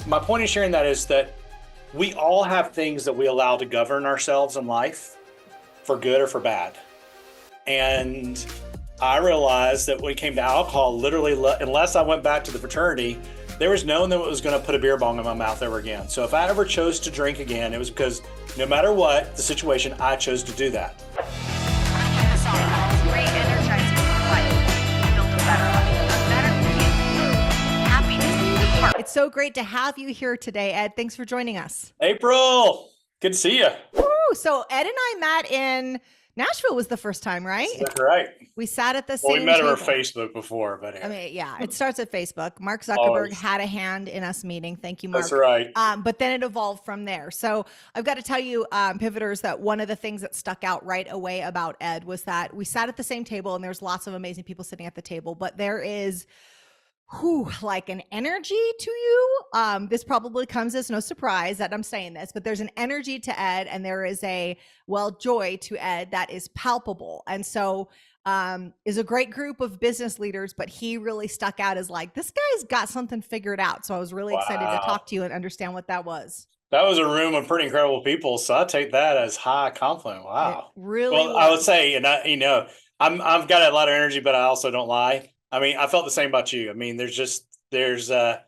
my point in sharing that is that we all have things that we allow to govern ourselves in life for good or for bad. And I realized that when it came to alcohol, literally, unless I went back to the fraternity, there was no one that was going to put a beer bong in my mouth ever again. So if I ever chose to drink again, it was because no matter what the situation, I chose to do that. Great, energizing life. Build a better you. Happiness. It's so great to have you here today, Ed. Thanks for joining us. April, good to see you. Woo! So Ed and I met in Nashville was the first time, right? That's right. We sat at the same We met table. over Facebook before, but I mean, yeah, it starts at Facebook. Mark Zuckerberg had a hand in us meeting. Thank you, Mark. That's right. But then it evolved from there. So I've got to tell you, Pivoters, that one of the things that stuck out right away about Ed was that we sat at the same table and there's lots of amazing people sitting at the table, but there is like an energy to you. This probably comes as no surprise that I'm saying this, but there's an energy to Ed and there is a joy to Ed that is palpable. And so is a great group of business leaders, but he really stuck out as like, this guy's got something figured out. So I was really excited to talk to you and understand what that was. That was a room of pretty incredible people. So I take that as high compliment. Wow. It really well, I would say, and I've got a lot of energy, but I also don't lie. I mean, I felt the same about you. I mean, there's just an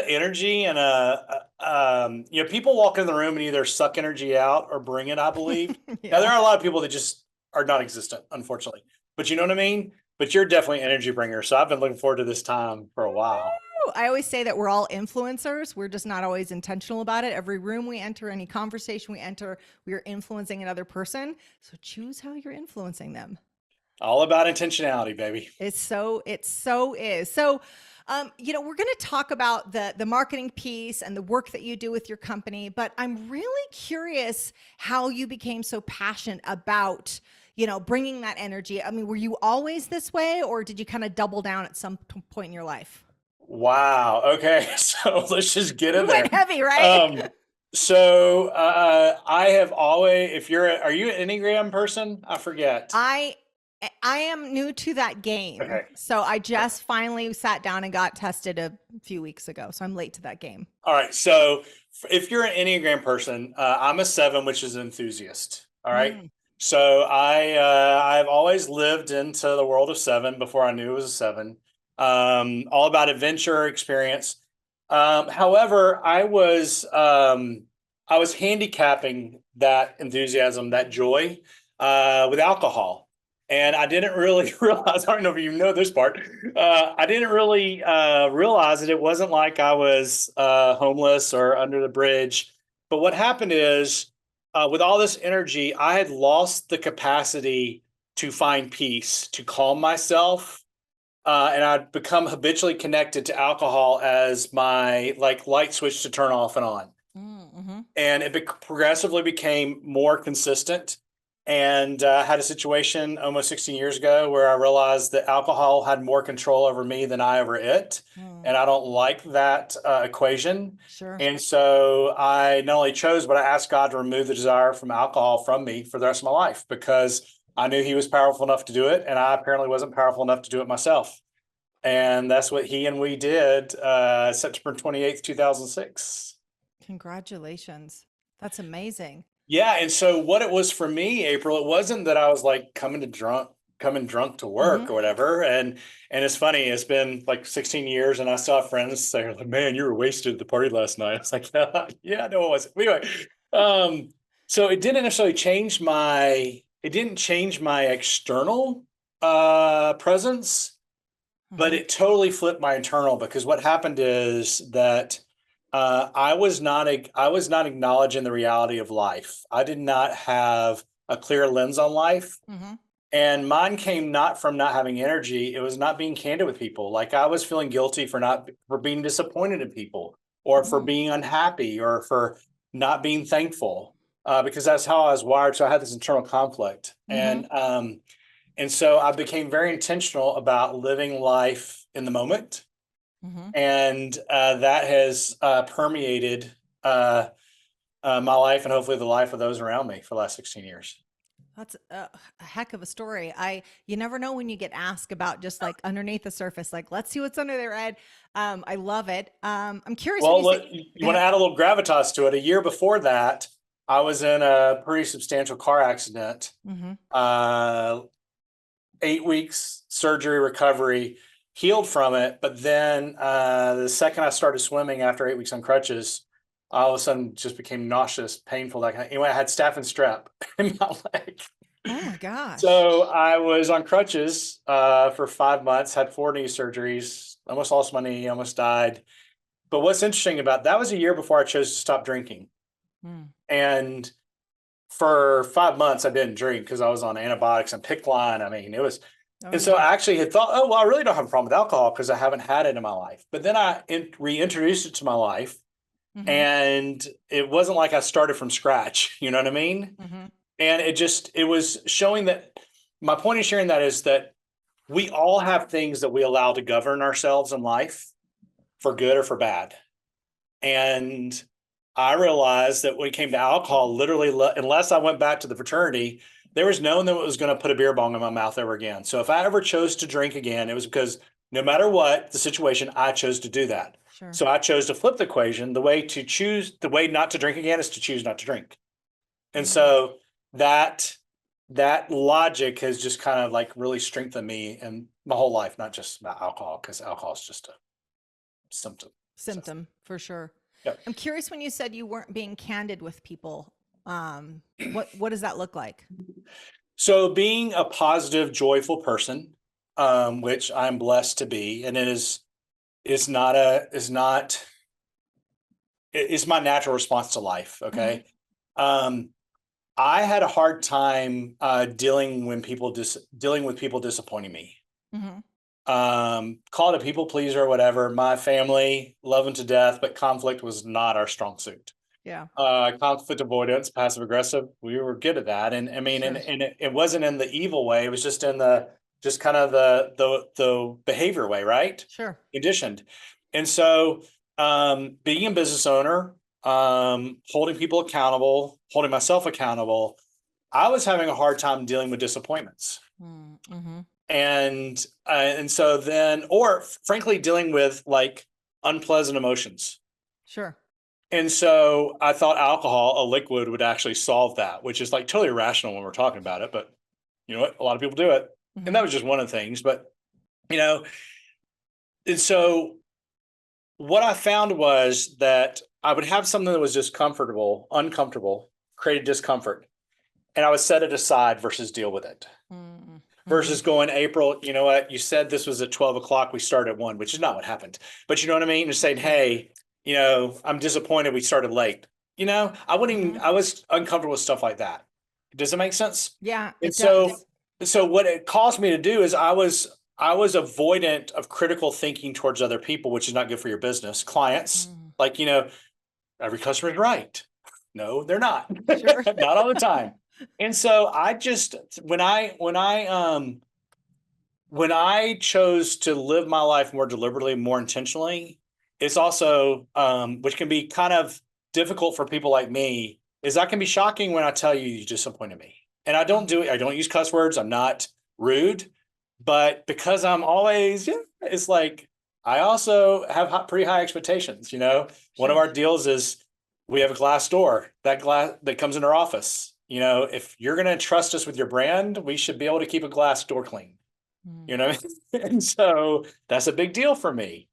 energy and people walk in the room and either suck energy out or bring it, I believe. Yeah. Now, there are a lot of people that just are non-existent, unfortunately. But you know what I mean? But you're definitely an energy bringer. So I've been looking forward to this time for a while. I always say that we're all influencers. We're just not always intentional about it. Every room we enter, any conversation we enter, we are influencing another person. So choose how you're influencing them. All about intentionality, baby. It so is. So, we're going to talk about the marketing piece and the work that you do with your company, but I'm really curious how you became so passionate about, bringing that energy. I mean, were you always this way or did you kind of double down at some point in your life? Wow. Okay. So let's just get in there. Went heavy, right? So I have always, are you an Enneagram person? I forget. I am new to that game. Okay. So I just finally sat down and got tested a few weeks ago. So I'm late to that game. All right. So if you're an Enneagram person, I'm a 7, which is an enthusiast. All right. So I've always lived into the world of 7 before I knew it was a 7. All about adventure, experience. However, I was handicapping that enthusiasm, that joy, with alcohol. And I didn't really realize, I don't know if you know this part, I didn't really realize that it wasn't like I was homeless or under the bridge. But what happened is, with all this energy, I had lost the capacity to find peace, to calm myself. And I'd become habitually connected to alcohol as my light switch to turn off and on. Mm-hmm. And it progressively became more consistent. And I had a situation almost 16 years ago where I realized that alcohol had more control over me than I over it. And I don't like that equation. Sure. And so I not only chose, but I asked God to remove the desire from alcohol from me for the rest of my life, because I knew he was powerful enough to do it. And I apparently wasn't powerful enough to do it myself. And that's what he and we did September 28th, 2006. Congratulations. That's amazing. Yeah. And so what it was for me, April, it wasn't that I was like coming drunk to work or whatever. And it's funny, it's been like 16 years and I saw friends say, like, man, you were wasted at the party last night. I was like, yeah, no, it wasn't. Anyway, so it didn't necessarily change my external presence, but it totally flipped my internal, because what happened is that I was not acknowledging the reality of life. I did not have a clear lens on life. And mine came not from not having energy. It was not being candid with people. Like I was feeling guilty for being disappointed in people, or for being unhappy, or for not being thankful, because that's how I was wired. So I had this internal conflict. And so I became very intentional about living life in the moment. And that has permeated my life and hopefully the life of those around me for the last 16 years. That's a heck of a story. You never know when you get asked about just like underneath the surface, like, let's see what's under their head. I love it. I'm curious when Well, you look, say, you go want to ahead. add a little gravitas to it. A year before that, I was in a pretty substantial car accident. Mm-hmm. 8 weeks surgery, recovery, healed from it. But then the second I started swimming after 8 weeks on crutches, all of a sudden just became nauseous, painful. Anyway, I had staph and strep in my leg. Oh my gosh. So I was on crutches for 5 months, had 4 knee surgeries, almost lost my knee, almost died. But what's interesting about that was a year before I chose to stop drinking. Mm. And for 5 months, I didn't drink because I was on antibiotics and PICC line. I mean, it was, Oh and so yeah. I actually had thought, oh, well, I really don't have a problem with alcohol because I haven't had it in my life. But then I reintroduced it to my life, Mm-hmm. and it wasn't like I started from scratch. You know what I mean? Mm-hmm. And it was showing that my point in sharing that is that we all have things that we allow to govern ourselves in life for good or for bad. And I realized that when it came to alcohol, literally, unless I went back to the fraternity, there was no one that was going to put a beer bong in my mouth ever again. So if I ever chose to drink again, it was because no matter what the situation, I chose to do that. Sure. So I chose to flip the equation. The way not to drink again is to choose not to drink. And so that logic has just kind of like really strengthened me and my whole life, not just about alcohol, because alcohol is just a symptom. Symptom for sure. Yep. I'm curious when you said you weren't being candid with people. What does that look like? So being a positive, joyful person, which I'm blessed to be, and it's my natural response to life. Okay. I had a hard time dealing with people disappointing me. Mm-hmm. Call it a people pleaser or whatever. My family, love them to death, but conflict was not our strong suit. Yeah. Conflict avoidance, passive aggressive, we were good at that. And I mean, Sure. and it wasn't in the evil way. It was just in just kind of the behavior way, right? Sure. Conditioned. And so, being a business owner, holding people accountable, holding myself accountable, I was having a hard time dealing with disappointments. Mm-hmm. And so then, or frankly, dealing with like unpleasant emotions. Sure. And so I thought alcohol, a liquid, would actually solve that, which is like totally irrational when we're talking about it. But you know what? A lot of people do it. Mm-hmm. And that was just one of the things. But, you know, and so what I found was that I would have something that was just uncomfortable, created discomfort, and I would set it aside versus deal with it. Mm-hmm. Versus going, April, you know what? You said this was at 12 o'clock. We started at 1, which is not what happened. But you know what I mean? Just saying, hey, you know, I'm disappointed we started late. You know, I was uncomfortable with stuff like that. Does it make sense? Yeah. And It does. so what it caused me to do is I was avoidant of critical thinking towards other people, which is not good for your business. Clients, like, you know, every customer is right. No, they're not. Sure. Not all the time. And so I just when I chose to live my life more deliberately, more intentionally, it's also which can be kind of difficult for people like me, is that can be shocking when I tell you you disappointed me. And I don't use cuss words. I'm not rude, but because I'm always, it's like I also have pretty high expectations. You know, one of Sure. our deals is we have a glass door that comes in our office. You know, if you're going to trust us with your brand, we should be able to keep a glass door clean. You know, and so that's a big deal for me.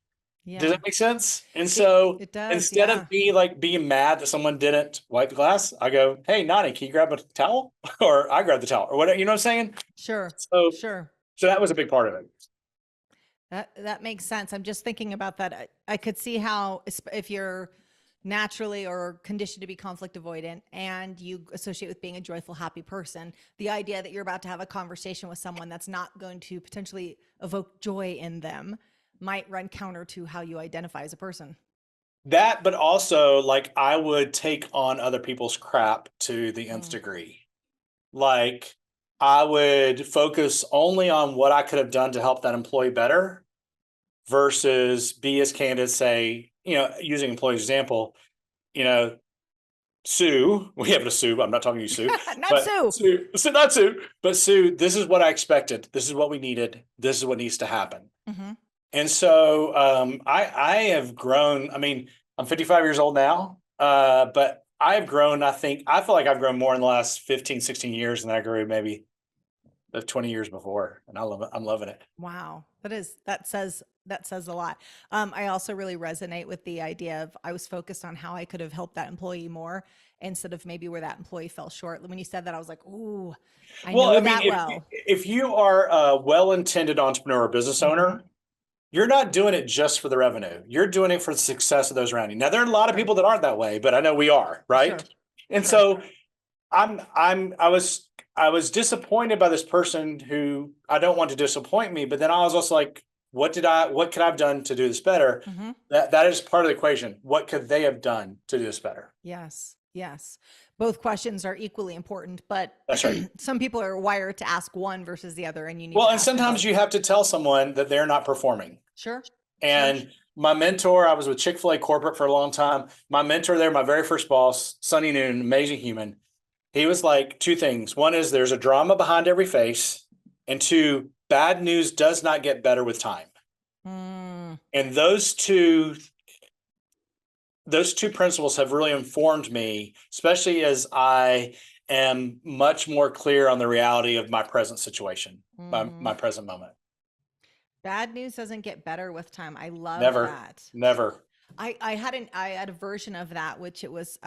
Yeah. Does that make sense? And so it does. instead of being mad that someone didn't wipe the glass, I go, hey, Nani, can you grab a towel? Or I grab the towel or whatever, you know what I'm saying? Sure. So, Sure. so that was a big part of it. That makes sense. I'm just thinking about that. I could see how if you're naturally or conditioned to be conflict avoidant and you associate with being a joyful, happy person, the idea that you're about to have a conversation with someone that's not going to potentially evoke joy in them might run counter to how you identify as a person. That, but also like I would take on other people's crap to the nth degree. Like I would focus only on what I could have done to help that employee better versus be as candid, say, you know, using employee example, you know, Sue, we have a Sue. I'm not talking to you, Sue. Not but Sue. not Sue, but Sue, this is what I expected. This is what we needed. This is what needs to happen. Mm-hmm. And so I have grown. I mean, I'm 55 years old now, but I have grown. I feel like I've grown more in the last 15, 16 years than I grew maybe the 20 years before. And I love it. I'm loving it. Wow. That says a lot. I also really resonate with the idea of I was focused on how I could have helped that employee more instead of maybe where that employee fell short. When you said that, I was like, ooh, I know that well. If you are a well-intended entrepreneur or business owner, you're not doing it just for the revenue. You're doing it for the success of those around you. Now, there are a lot of people that aren't that way, but I know we are, right? Sure. And so I was disappointed by this person who I don't want to disappoint me, but then I was also like, what could I have done to do this better? Mm-hmm. That is part of the equation. What could they have done to do this better? Yes. Yes. Both questions are equally important, but That's right. some people are wired to ask one versus the other, and you need and sometimes you have to tell someone that they're not performing. Sure. And my mentor, I was with Chick-fil-A corporate for a long time. My mentor there, my very first boss, Sonny Noon, amazing human. He was like two things. One is there's a drama behind every face. And two, bad news does not get better with time. And those two principles have really informed me, especially as I am much more clear on the reality of my present situation, my present moment. Bad news doesn't get better with time. I love that. Never. I had a version of that, which it was,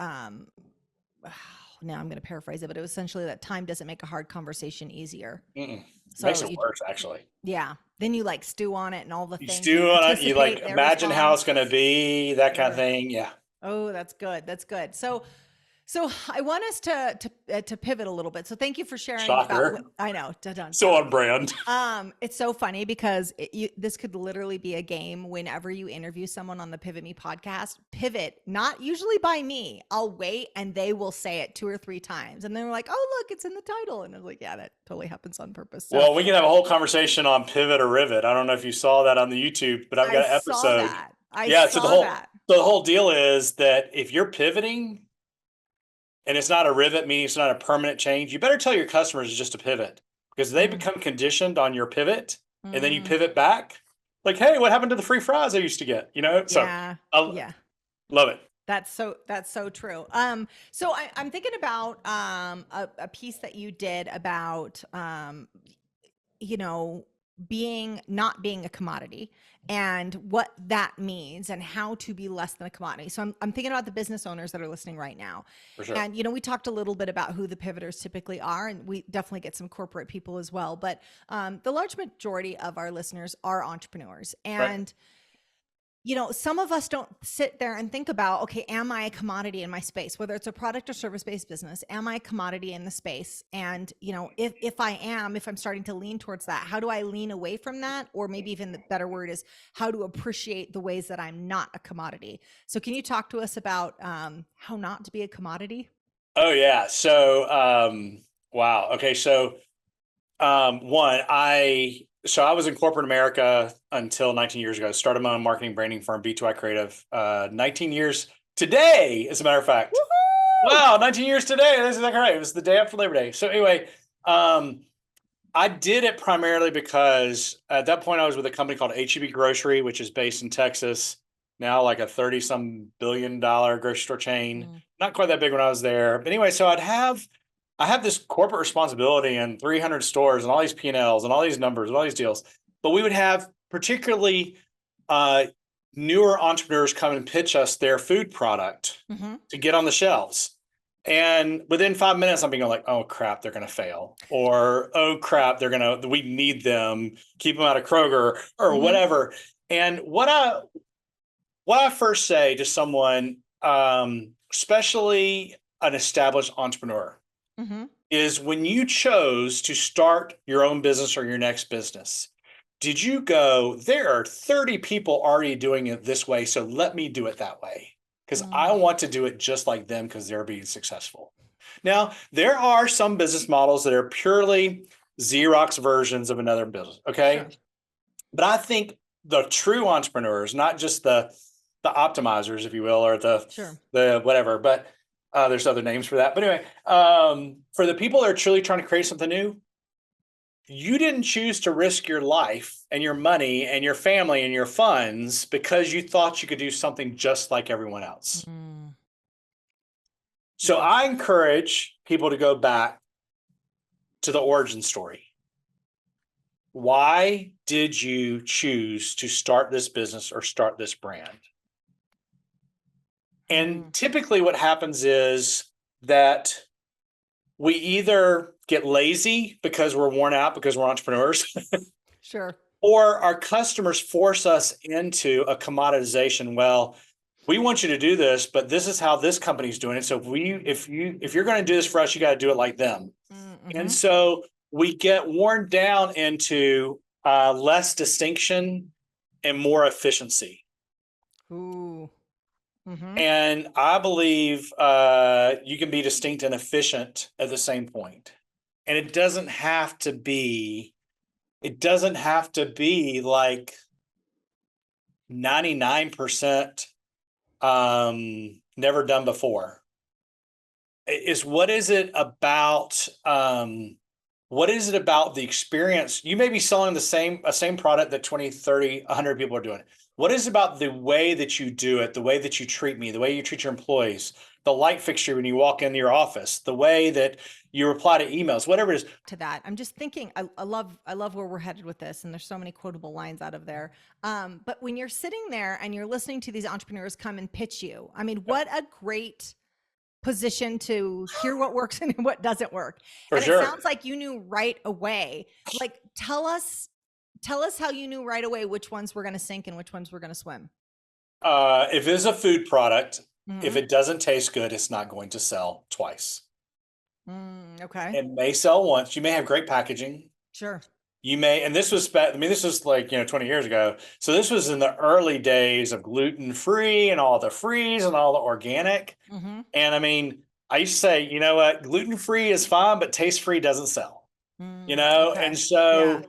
now I'm going to paraphrase it, but it was essentially that time doesn't make a hard conversation easier. So makes it worse, actually. Yeah. Then you like stew on it and all the things. You stew on it. You like imagine how it's going to be, that kind of thing. Yeah. Oh, that's good. That's good. So I want us to pivot a little bit. So thank you for sharing. Shocker. I know. Dun-dun. So on brand. It's so funny because this could literally be a game whenever you interview someone on the PivotMe podcast. Pivot, not usually by me. I'll wait and they will say it 2 or 3 times. And they're like, oh, look, it's in the title. And I'm like, yeah, that totally happens on purpose. So, well, we can have a whole conversation on pivot or rivet. I don't know if you saw that on the YouTube, but I've got an episode. So the whole deal is that if you're pivoting, and it's not a rivet, meaning it's not a permanent change, you better tell your customers it's just a pivot, because they become conditioned on your pivot, and then you pivot back. Like, hey, what happened to the free fries I used to get? So love it. That's so true. So I'm thinking about a piece that you did about not being a commodity and what that means and how to be less than a commodity. So I'm thinking about the business owners that are listening right now. For sure. And, we talked a little bit about who the pivoters typically are, and we definitely get some corporate people as well. But the large majority of our listeners are entrepreneurs. And some of us don't sit there and think about, okay, am I a commodity in my space? Whether it's a product or service-based business, am I a commodity in the space? And, if I'm starting to lean towards that, how do I lean away from that? Or maybe even the better word is how to appreciate the ways that I'm not a commodity. So can you talk to us about how not to be a commodity? Oh, yeah. So, wow. Okay. So, I was in corporate America until 19 years ago. I started my own marketing branding firm, BTYcreative, 19 years today, as a matter of fact. Woo-hoo! Wow, 19 years today. That's exactly right. It was the day after Labor Day. So anyway, I did it primarily because at that point I was with a company called H-E-B Grocery, which is based in Texas, now like a 30-some billion dollar grocery store chain. Not quite that big when I was there. But anyway, so I have this corporate responsibility in 300 stores and all these P&Ls and all these numbers and all these deals. But we would have particularly newer entrepreneurs come and pitch us their food product to get on the shelves. And within 5 minutes, I'm being like, oh, crap, they're going to fail. Or, oh, crap, we need them, keep them out of Kroger or whatever. And what I first say to someone, especially an established entrepreneur, is when you chose to start your own business or your next business, did you go, there are 30 people already doing it this way, so let me do it that way? Because I want to do it just like them because they're being successful. Now, there are some business models that are purely Xerox versions of another business, okay? Sure. But I think the true entrepreneurs, not just the optimizers, if you will, or the whatever, but There's other names for that. But anyway, for the people that are truly trying to create something new, you didn't choose to risk your life and your money and your family and your funds because you thought you could do something just like everyone else. Mm. So Yes. I encourage people to go back to the origin story. Why did you choose to start this business or start this brand? And typically what happens is that we either get lazy because we're worn out because we're entrepreneurs, Sure. or our customers force us into a commoditization. Well, we want you to do this, but this is how this company's doing it. So if you're going to do this for us, you got to do it like them. Mm-hmm. And so we get worn down into less distinction and more efficiency. Ooh. Mm-hmm. And I believe you can be distinct and efficient at the same point. And it doesn't have to be like 99% never done before. What is it about the experience? You may be selling the same product that 20, 30, 100 people are doing. What is it about the way that you do it, the way that you treat me, the way you treat your employees, the light fixture when you walk into your office, the way that you reply to emails, whatever it is? To that, I'm just thinking, I love where we're headed with this, and there's so many quotable lines out of there. But when you're sitting there and you're listening to these entrepreneurs come and pitch you, I mean, what a great position to hear what works and what doesn't work. For sure. It sounds like you knew right away. Like, tell us how you knew right away which ones were going to sink and which ones were going to swim. If it's a food product, Mhm. if it doesn't taste good, it's not going to sell twice. Okay. It may sell once. You may have great packaging. Sure. You may, and this was, this was like, 20 years ago. So this was in the early days of gluten-free and all the freeze and all the organic. Mm-hmm. And I mean, I used to say, you know what, gluten-free is fine, but taste-free doesn't sell, Okay. And so,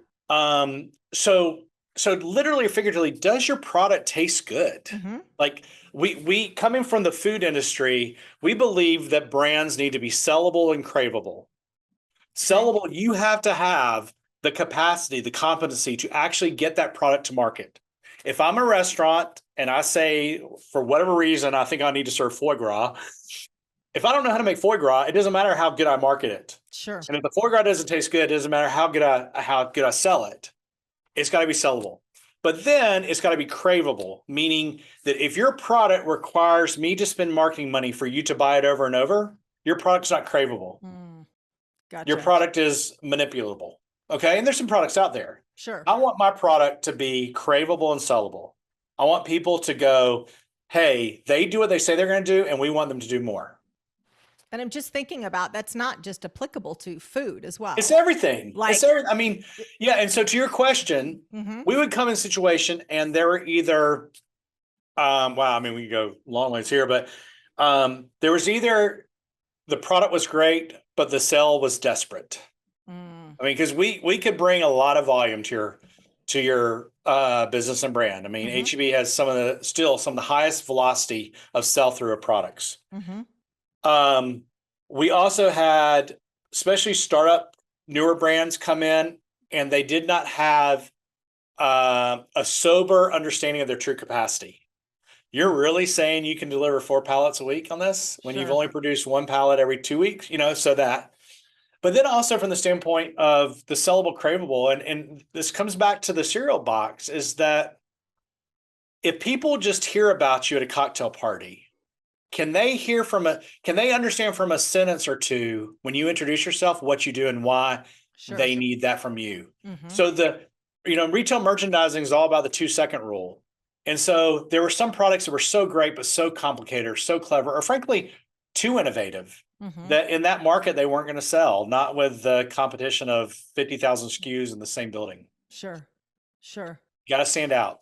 so literally, figuratively, does your product taste good? Mm-hmm. Like we coming from the food industry, we believe that brands need to be sellable and craveable. Sellable, you have to have the capacity, the competency to actually get that product to market. If I'm a restaurant and I say, for whatever reason, I think I need to serve foie gras, if I don't know how to make foie gras, it doesn't matter how good I market it. Sure. And if the foie gras doesn't taste good, it doesn't matter how good I sell it. It's got to be sellable. But then it's got to be craveable, meaning that if your product requires me to spend marketing money for you to buy it over and over, your product's not craveable. Gotcha. Your product is manipulable. Okay. And there's some products out there. Sure. I want my product to be craveable and sellable. I want people to go, hey, they do what they say they're going to do, and we want them to do more. And I'm just thinking about, that's not just applicable to food as well. It's everything. Like, I mean, yeah. And so to your question, we would come in a situation and there were either, wow, I mean, we could go long ways here, but there was either the product was great, but the sale was desperate. I mean, because we could bring a lot of volume to your business and brand. I mean, H-E-B has some of the highest velocity of sell through of products. We also had, especially startup newer brands come in, and they did not have a sober understanding of their true capacity. You're really saying you can deliver 4 pallets a week on this when you've only produced 1 pallet every 2 weeks, so that. But then also from the standpoint of the sellable, craveable, and this comes back to the cereal box, is that if people just hear about you at a cocktail party, can they understand from a sentence or two when you introduce yourself what you do and why they need that from you? So retail merchandising is all about the 2-second rule. And so there were some products that were so great, but so complicated or so clever, or frankly, too innovative, that in that market, they weren't going to sell, not with the competition of 50,000 SKUs in the same building. Sure. You got to stand out.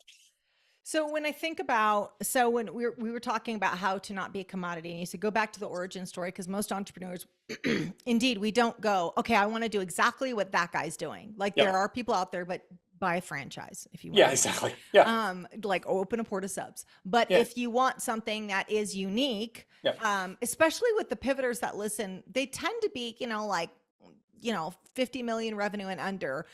So when I think about, when we were talking about how to not be a commodity, and you said, go back to the origin story, because most entrepreneurs, indeed, we don't go, okay, I want to do exactly what that guy's doing. Like there are people out there, but buy a franchise if you want. Yeah, exactly. Yeah. Like open a Porta Subs. But Yeah. if you want something that is unique, Yeah. especially with the pivoters that listen, they tend to be, like, 50 million revenue and under.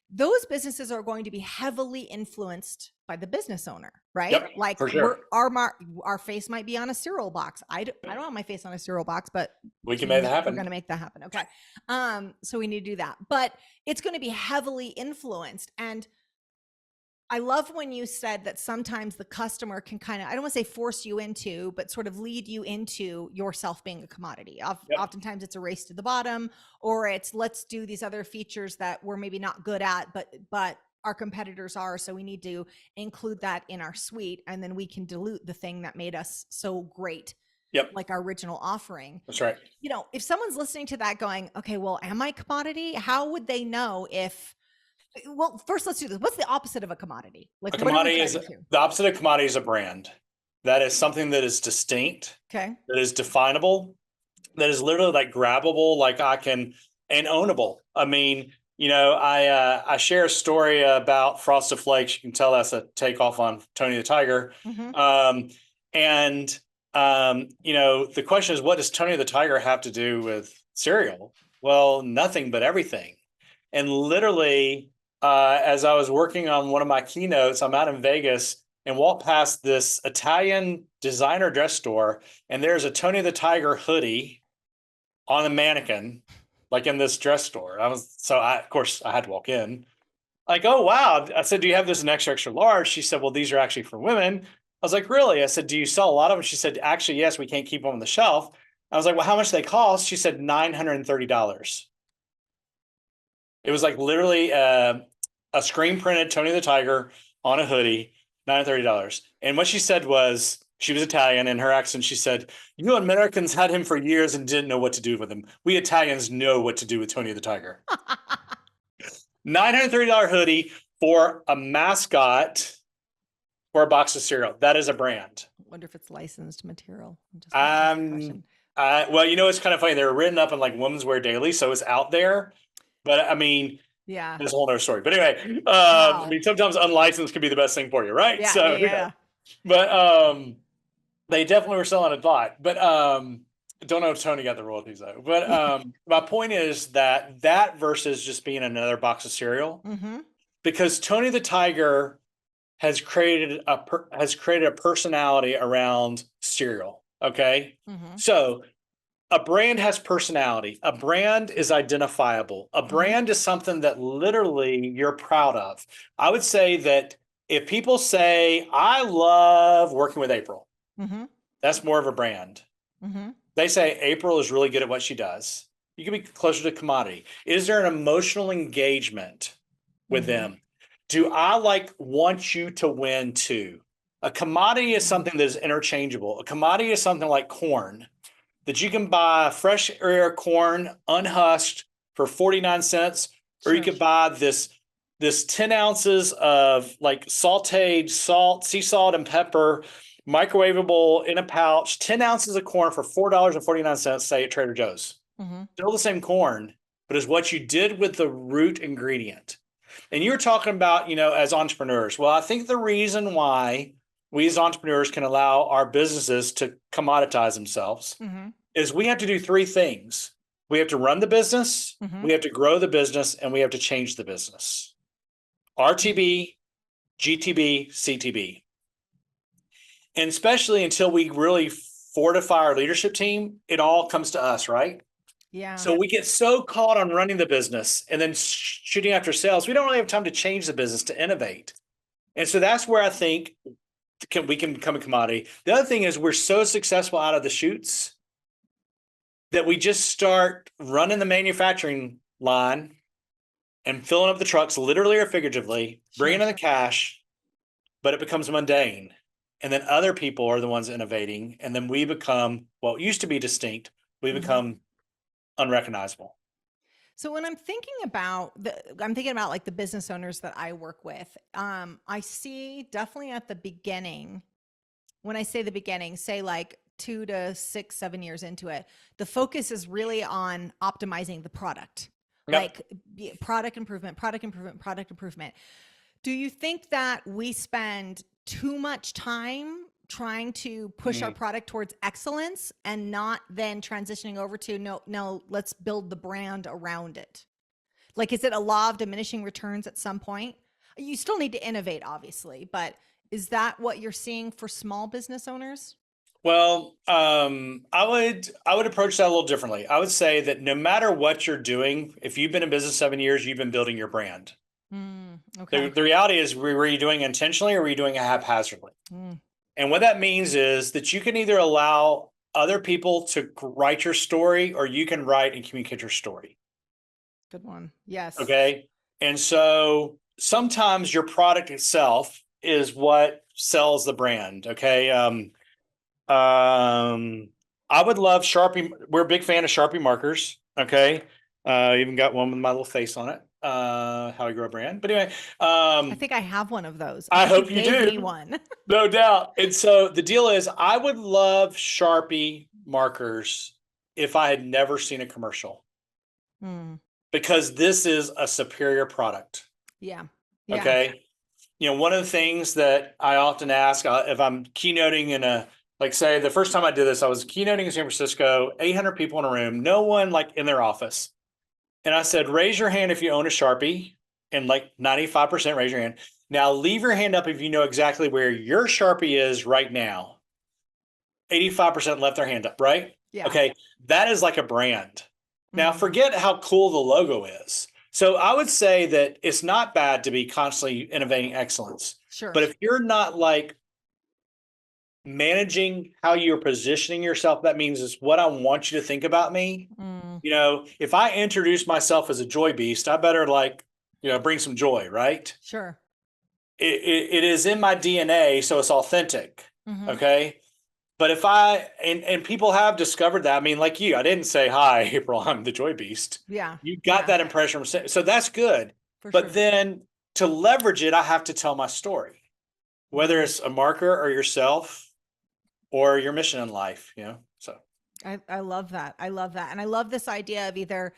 Those businesses are going to be heavily influenced by the business owner, right? Yep, Like for sure. our face might be on a cereal box. I don't have my face on a cereal box, but We can make that we're happen. going to make that happen. Okay. So we need to do that, but it's going to be heavily influenced. And I love when you said that sometimes the customer can kind of, I don't want to say force you into, but sort of lead you into yourself being a commodity. Yep. Oftentimes it's a race to the bottom, or it's let's do these other features that we're maybe not good at, but our competitors are. So we need to include that in our suite, and then we can dilute the thing that made us so great. Yep. Like our original offering. That's right. If someone's listening to that going, okay, well, am I commodity? How would they know if, well, first let's do this. What's the opposite of a commodity? Like A commodity is the opposite of commodity is a brand. That is something that is distinct. Okay. That is definable. That is literally like grabbable, like and ownable. I mean, I share a story about Frosted Flakes. You can tell that's a takeoff on Tony the Tiger. Mm-hmm. The question is, what does Tony the Tiger have to do with cereal? Well, nothing but everything. And literally, as I was working on one of my keynotes, I'm out in Vegas and walked past this Italian designer dress store, and there's a Tony the Tiger hoodie on a mannequin, like in this dress store. Of course, I had to walk in. Like, oh, wow. I said, do you have this in extra large? She said, well, these are actually for women. I was like, really? I said, do you sell a lot of them? She said, actually, yes, we can't keep them on the shelf. I was like, well, how much do they cost? She said, $930. It was like literally a screen printed Tony the Tiger on a hoodie, $930. And what she said was, she was Italian, in her accent, she said, you Americans had him for years and didn't know what to do with him. We Italians know what to do with Tony the Tiger. $930 hoodie for a mascot for a box of cereal. That is a brand. I wonder if it's licensed material. Well, it's kind of funny. They're written up in like Women's Wear Daily, so it's out there. But I mean, yeah, there's a whole other story. But anyway, wow. I mean, sometimes unlicensed can be the best thing for you, right? Yeah, so yeah. But they definitely were selling a lot. But don't know if Tony got the royalties though. But my point is that versus just being another box of cereal, mm-hmm. because Tony the Tiger has created a personality around cereal. Okay, Mm-hmm. so a brand has personality. A brand is identifiable. A brand is something that literally you're proud of. I would say that if people say, I love working with April, Mm-hmm. that's more of a brand. Mm-hmm. They say April is really good at what she does. You can be closer to commodity. Is there an emotional engagement with them? Do I want you to win too? A commodity is something that is interchangeable. A commodity is something like corn that you can buy fresh air corn unhusked for 49 cents, or you could buy this 10 ounces of like sauteed sea salt and pepper, microwavable in a pouch, 10 ounces of corn for $4.49, say at Trader Joe's. Mm-hmm. Still the same corn, but it's what you did with the root ingredient. And you're talking about, as entrepreneurs. Well, I think the reason why we as entrepreneurs can allow our businesses to commoditize themselves is we have to do three things. We have to run the business, we have to grow the business, and we have to change the business. RTB, GTB, CTB. And especially until we really fortify our leadership team, it all comes to us, right? Yeah. So we get so caught on running the business and then shooting after sales, we don't really have time to change the business, to innovate. And so that's where I think we can become a commodity. The other thing is we're so successful out of the chutes that we just start running the manufacturing line and filling up the trucks, literally or figuratively, bringing in the cash, but it becomes mundane. And then other people are the ones innovating. And then we become what used to be distinct. We become unrecognizable. So when I'm thinking about like the business owners that I work with, I see definitely at the beginning, when I say the beginning, say like 2 to 6, 7 years into it, the focus is really on optimizing the product. Yep. like product improvement, product improvement, product improvement. Do you think that we spend too much time trying to push our product towards excellence and not then transitioning over to no, let's build the brand around it? Like, is it a law of diminishing returns at some point? You still need to innovate, obviously, but is that what you're seeing for small business owners? Well, I would approach that a little differently. I would say that no matter what you're doing, if you've been in business 7 years, you've been building your brand. Okay. The reality is, were you doing it intentionally or were you doing it haphazardly? And what that means is that you can either allow other people to write your story or you can write and communicate your story. Good one. Yes. Okay. And so sometimes your product itself is what sells the brand. Okay. I would love Sharpie. We're a big fan of Sharpie markers. Okay. Even got one with my little face on it. Howie Grow brand. But anyway, I think I have one of those. I hope you gave do. me one. No doubt. And so the deal is, I would love Sharpie markers if I had never seen a commercial, because this is a superior product. Yeah. Okay. You know, one of the things that I often ask if I'm keynoting in like say the first time I did this, I was keynoting in San Francisco, 800 people in a room, no one like in their office. And I said, raise your hand if you own a Sharpie, and like 95% raise your hand. Now leave your hand up if you know exactly where your Sharpie is right now. 85% left their hand up, right? Yeah. Okay. That is like a brand. Now forget how cool the logo is. So I would say that it's not bad to be constantly innovating excellence. Sure. But if you're not like managing how you're positioning yourself, that means is what I want you to think about me. You know, if I introduce myself as a joy beast, I better like, you know, bring some joy, right? Sure. It is in my DNA, so it's authentic. Okay. But if and people have discovered that, I mean, like you, I didn't say, hi, April, I'm the joy beast. Yeah. You got that impression. So that's good. But then to leverage it, I have to tell my story, whether it's a marker or yourself or your mission in life, you know? So I love that. I love that. And I love this idea of either,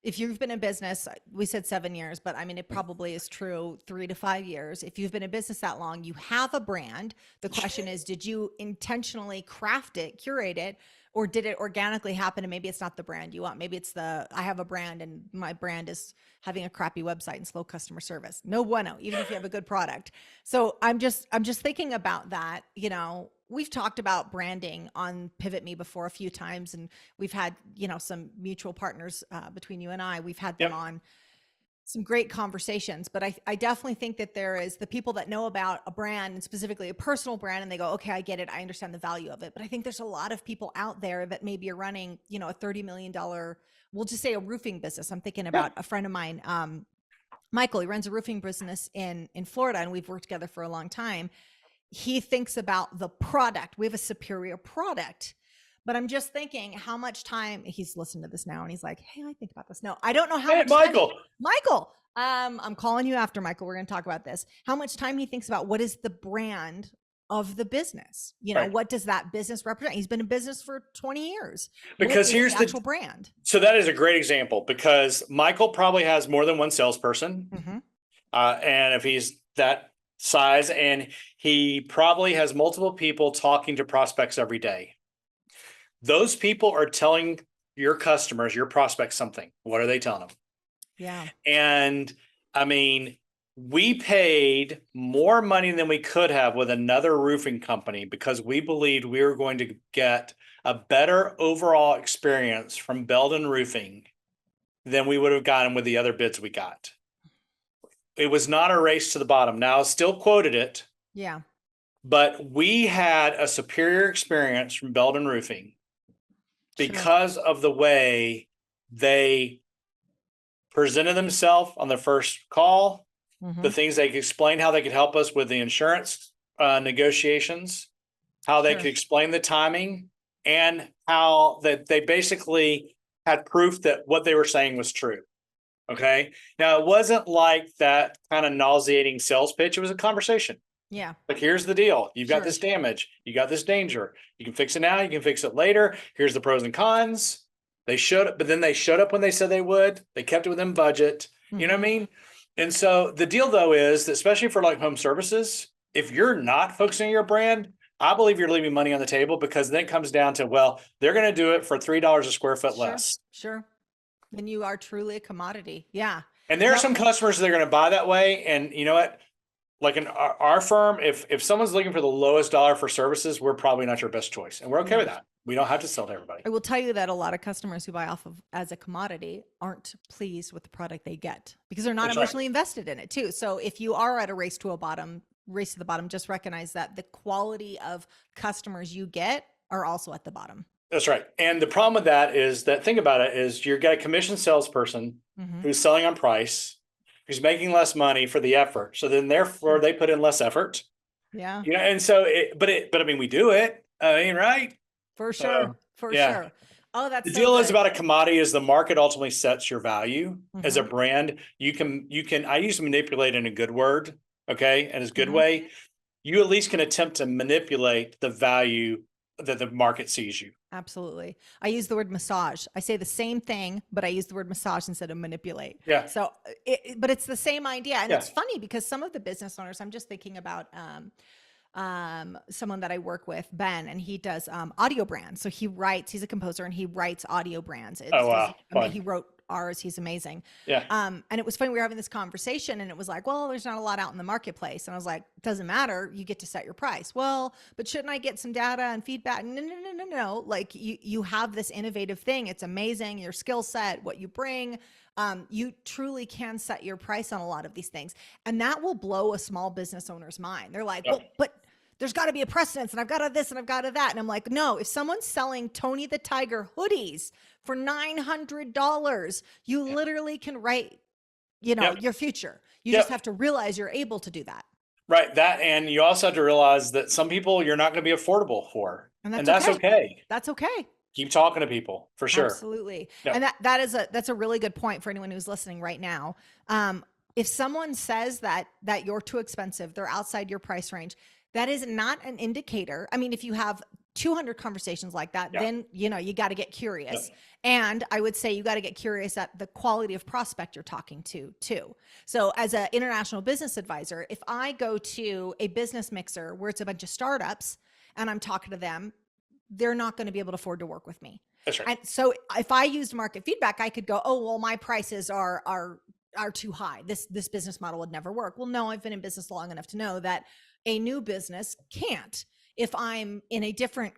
if you've been in business, we said 7 years, but I mean, it probably is true 3 to 5 years. If you've been in business that long, you have a brand. The question is, did you intentionally craft it, curate it, or did it organically happen? And maybe it's not the brand you want. Maybe it's I have a brand and my brand is having a crappy website and slow customer service. No bueno, even if you have a good product. So I'm just thinking about that. You know, we've talked about branding on PivotMe before a few times, and we've had, you know, some mutual partners between you and I. We've had them on some great conversations, but I definitely think that there is the people that know about a brand, and specifically a personal brand, and they go, okay, I get it. I understand the value of it. But I think there's a lot of people out there that maybe are running, you know, a $30 million, we'll just say a roofing business. I'm thinking about a friend of mine, Michael. He runs a roofing business in Florida, and we've worked together for a long time. He thinks about the product. We have a superior product. But I'm just thinking how much time he's listened to this now, and he's like, hey, I think about this. No, I don't know how much Michael. Michael, I'm calling you after, Michael. We're going to talk about this. How much time he thinks about what is the brand of the business? You know, what does that business represent? He's been in business for 20 years. Because here's the actual brand. So that is a great example, because Michael probably has more than one salesperson. And if he's that size, and he probably has multiple people talking to prospects every day. Those people are telling your customers, your prospects, something. What are they telling them? Yeah. And I mean, we paid more money than we could have with another roofing company because we believed we were going to get a better overall experience from Belden Roofing than we would have gotten with the other bids we got. It was not a race to the bottom. Now, I still quoted it. Yeah. But we had a superior experience from Belden Roofing because of the way they presented themselves on the first call, the things they could explain, how they could help us with the insurance negotiations, how they could explain the timing, and how that they basically had proof that what they were saying was true. Okay. Now, it wasn't like that kind of nauseating sales pitch. It was a conversation. Yeah. Like, here's the deal. You've got this damage. You got this danger. You can fix it now. You can fix it later. Here's the pros and cons. but then they showed up when they said they would. They kept it within budget. You know what I mean? And so the deal though is that especially for like home services, if you're not focusing on your brand, I believe you're leaving money on the table, because then it comes down to, well, they're going to do it for $3 a square foot less. Sure. Then you are truly a commodity. Yeah. And there are some customers that are going to buy that way. And you know what? Like in our firm, if someone's looking for the lowest dollar for services, we're probably not your best choice. And we're okay with that. We don't have to sell to everybody. I will tell you that a lot of customers who buy off of as a commodity aren't pleased with the product they get, because they're not emotionally invested in it too. So if you are at a race to the bottom, just recognize that the quality of customers you get are also at the bottom. That's right. And the problem with that is that, think about it, is you've got a commission salesperson who's selling on price, who's making less money for the effort. So then therefore they put in less effort. Yeah. You know, and so but I mean, we do it. I mean, right? For sure. Sure. Oh, that's the deal is about a commodity is the market ultimately sets your value as a brand. You can, I use manipulate in a good word. Okay. And it's a good way. You at least can attempt to manipulate the value that the market sees you. Absolutely. I use the word massage. I say the same thing, but I use the word massage instead of manipulate. Yeah. So, but it's the same idea. And it's funny because some of the business owners, I'm just thinking about, someone that I work with, Ben, and he does audio brands. So he's a composer and he writes audio brands. I mean, he wrote ours. He's amazing. Yeah. And it was funny. We were having this conversation and it was like, well, there's not a lot out in the marketplace. And I was like, doesn't matter. You get to set your price. Well, but shouldn't I get some data and feedback? No. Like you have this innovative thing. It's amazing. Your skill set, what you bring. You truly can set your price on a lot of these things. And that will blow a small business owner's mind. They're like, well, but there's got to be a precedence and I've got to this and I've got to that. And I'm like, no, if someone's selling Tony the Tiger hoodies for $900, you literally can write, your future. You just have to realize you're able to do that. Right. That, and you also have to realize that some people you're not going to be affordable for. And that's okay. That's okay. Keep talking to people for sure. Absolutely. Yep. And that's a really good point for anyone who's listening right now. If someone says that you're too expensive, they're outside your price range, that is not an indicator. I mean, if you have 200 conversations like that, then, you got to get curious. And I would say you got to get curious at the quality of prospect you're talking to too. So as an international business advisor, if I go to a business mixer where it's a bunch of startups and I'm talking to them, they're not going to be able to afford to work with me. That's right. And so if I used market feedback, I could go, oh, well, my prices are too high. This business model would never work. Well, no, I've been in business long enough to know that a new business can't. If I'm in a different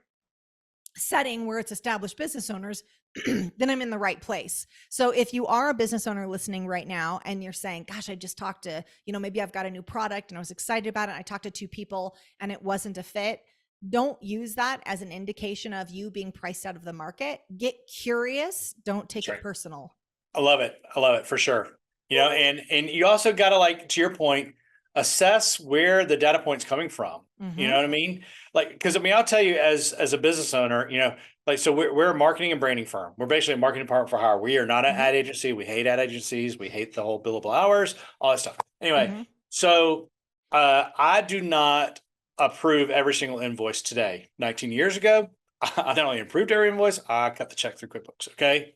setting where it's established business owners, then I'm in the right place. So if you are a business owner listening right now and you're saying, gosh, I just talked to, maybe I've got a new product and I was excited about it. I talked to 2 people and it wasn't a fit. Don't use that as an indication of you being priced out of the market. Get curious. Don't take it personal. I love it for sure. And you also got to, like, to your point, assess where the data point's coming from. You know what I mean? Like, because I'll tell you, as a business owner, so we're a marketing and branding firm. We're basically a marketing department for hire. We are not an ad agency. We hate ad agencies. We hate the whole billable hours, all that stuff. Anyway, so I do not approve every single invoice today. 19 years ago, I not only approved every invoice, I cut the check through QuickBooks. Okay.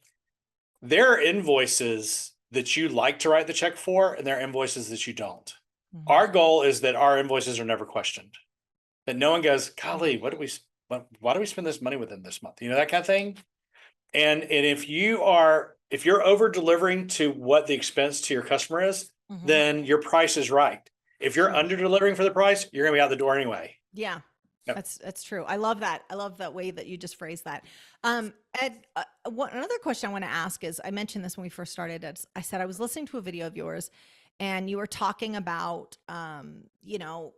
There are invoices that you like to write the check for, and there are invoices that you don't. Our goal is that our invoices are never questioned, that no one goes, golly, why do we spend this money within this month? That kind of thing. And if you're over delivering to what the expense to your customer is, then your price is right. If you're under delivering for the price, you're gonna be out the door anyway. Yeah. Yep. That's true. I love that. I love that way that you just phrased that. Ed, another question I want to ask is, I mentioned this when we first started. I said, I was listening to a video of yours and you were talking about,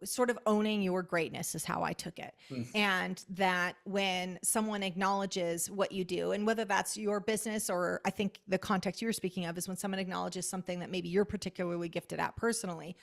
sort of owning your greatness is how I took it. And that when someone acknowledges what you do, and whether that's your business, or I think the context you were speaking of is when someone acknowledges something that maybe you're particularly gifted at personally,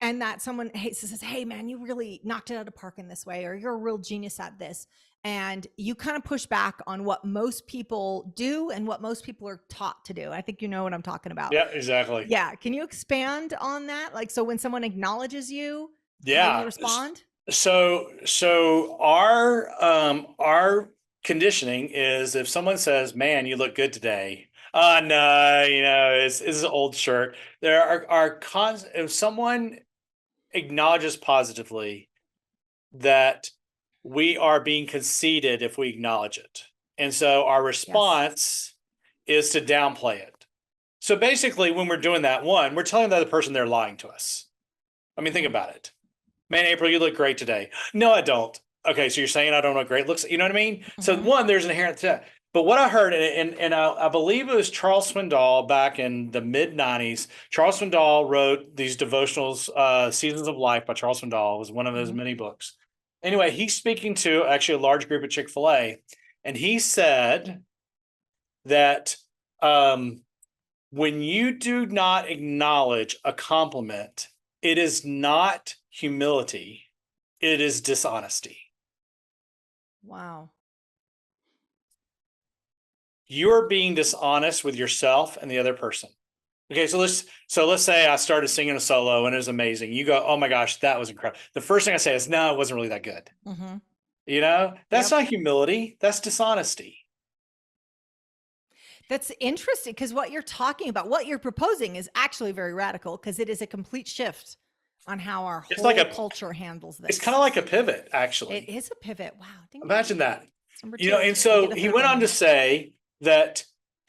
and that someone says, hey man, you really knocked it out of the park in this way, or you're a real genius at this. And you kind of push back on what most people do and what most people are taught to do. I think you know what I'm talking about. Yeah, exactly. Yeah. Can you expand on that? Like, so when someone acknowledges you, how do you respond? So our conditioning is if someone says, man, you look good today. Oh no, it's an old shirt. There are cons. If someone acknowledges positively that we are being conceited if we acknowledge it. And so our response is to downplay it. So basically, when we're doing that, one, we're telling the other person they're lying to us. I mean, think about it. Man, April, you look great today. No, I don't. Okay, so you're saying I don't look great. Looks, you know what I mean? So one, there's an inherent threat. But what I heard, and I believe it was Charles Swindoll back in the mid 90s. Charles Swindoll wrote these devotionals, Seasons of Life by Charles Swindoll. It was one of those many books. Anyway, he's speaking to actually a large group at Chick-fil-A, and he said that when you do not acknowledge a compliment, it is not humility, it is dishonesty. Wow. You're being dishonest with yourself and the other person. Okay, so let's say I started singing a solo and it was amazing. You go, oh my gosh, that was incredible. The first thing I say is, no, it wasn't really that good. That's not humility. That's dishonesty. That's interesting, because what you're talking about, what you're proposing, is actually very radical, because it is a complete shift on how our whole culture handles this. It's kind of like a pivot, actually. It is a pivot. Wow. Imagine that. And so he went on to say that,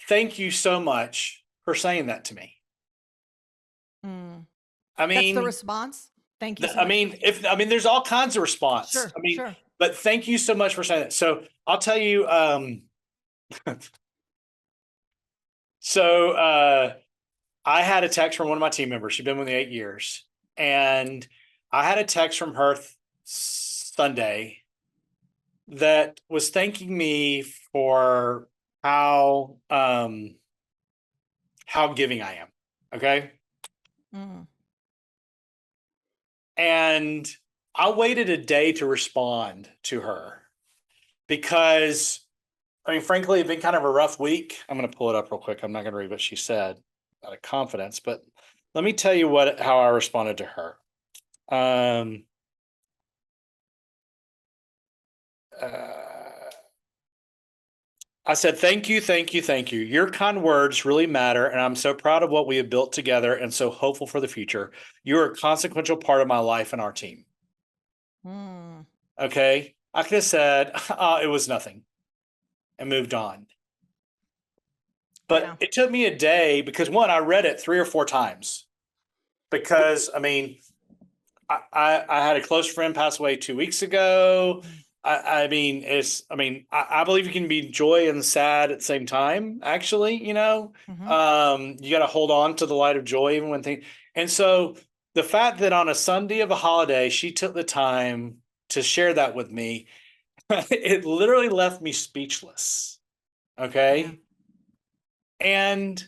thank you so much for saying that to me. I mean, that's the response. Thank you. I mean, there's all kinds of response. Sure. But thank you so much for saying that. So I'll tell you, I had a text from one of my team members. She'd been with me 8 years. And I had a text from her Sunday that was thanking me for how giving I am. Okay. And I waited a day to respond to her because, I mean, frankly, it's been kind of a rough week. I'm going to pull it up real quick. I'm not going to read what she said out of confidence, but let me tell you how I responded to her. I said, thank you, thank you, thank you. Your kind words really matter, and I'm so proud of what we have built together and so hopeful for the future. You're a consequential part of my life and our team. Okay. I could have said, it was nothing, and moved on. But it took me a day because, one, I read it 3 or 4 times because, I mean, I had a close friend pass away 2 weeks ago. I believe you can be joy and sad at the same time, actually, you got to hold on to the light of joy even when things. And so the fact that on a Sunday of a holiday, she took the time to share that with me, it literally left me speechless. Okay. And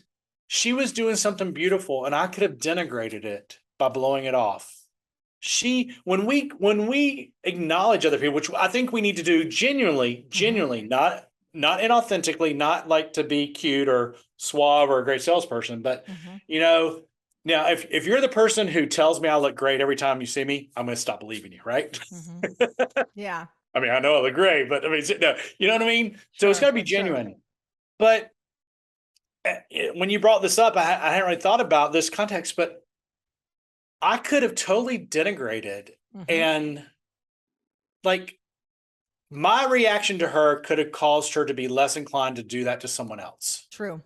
she was doing something beautiful, and I could have denigrated it by blowing it off. When we acknowledge other people, which I think we need to do genuinely, not inauthentically, not like to be cute or suave or a great salesperson, but now if you're the person who tells me I look great every time you see me, I'm going to stop believing you, right? Yeah. I mean, I know I look great, but I mean, no, you know what I mean? So it's got to be genuine. But when you brought this up, I hadn't really thought about this context, but I could have totally denigrated and like my reaction to her could have caused her to be less inclined to do that to someone else. True.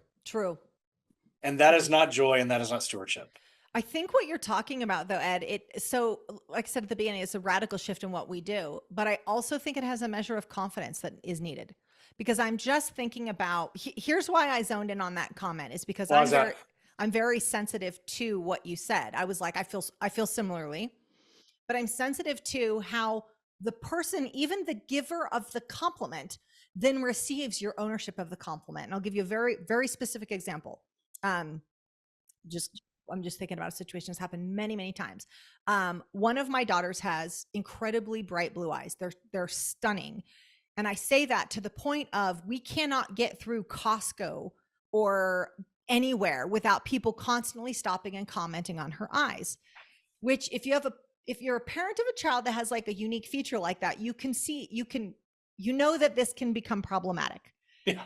And that is not joy, and that is not stewardship. I think what you're talking about, though, Ed, so like I said at the beginning, it's a radical shift in what we do, but I also think it has a measure of confidence that is needed, because I'm just thinking about, here's why I zoned in on that comment, is because I'm very sensitive to what you said. I was like, I feel similarly, but I'm sensitive to how the person, even the giver of the compliment, then receives your ownership of the compliment. And I'll give you a very, very specific example. I'm just thinking about a situation that's happened many, many times. One of my daughters has incredibly bright blue eyes. They're stunning. And I say that to the point of, we cannot get through Costco or anywhere without people constantly stopping and commenting on her eyes, which if you're a parent of a child that has like a unique feature like that, you can you know that this can become problematic. Yeah.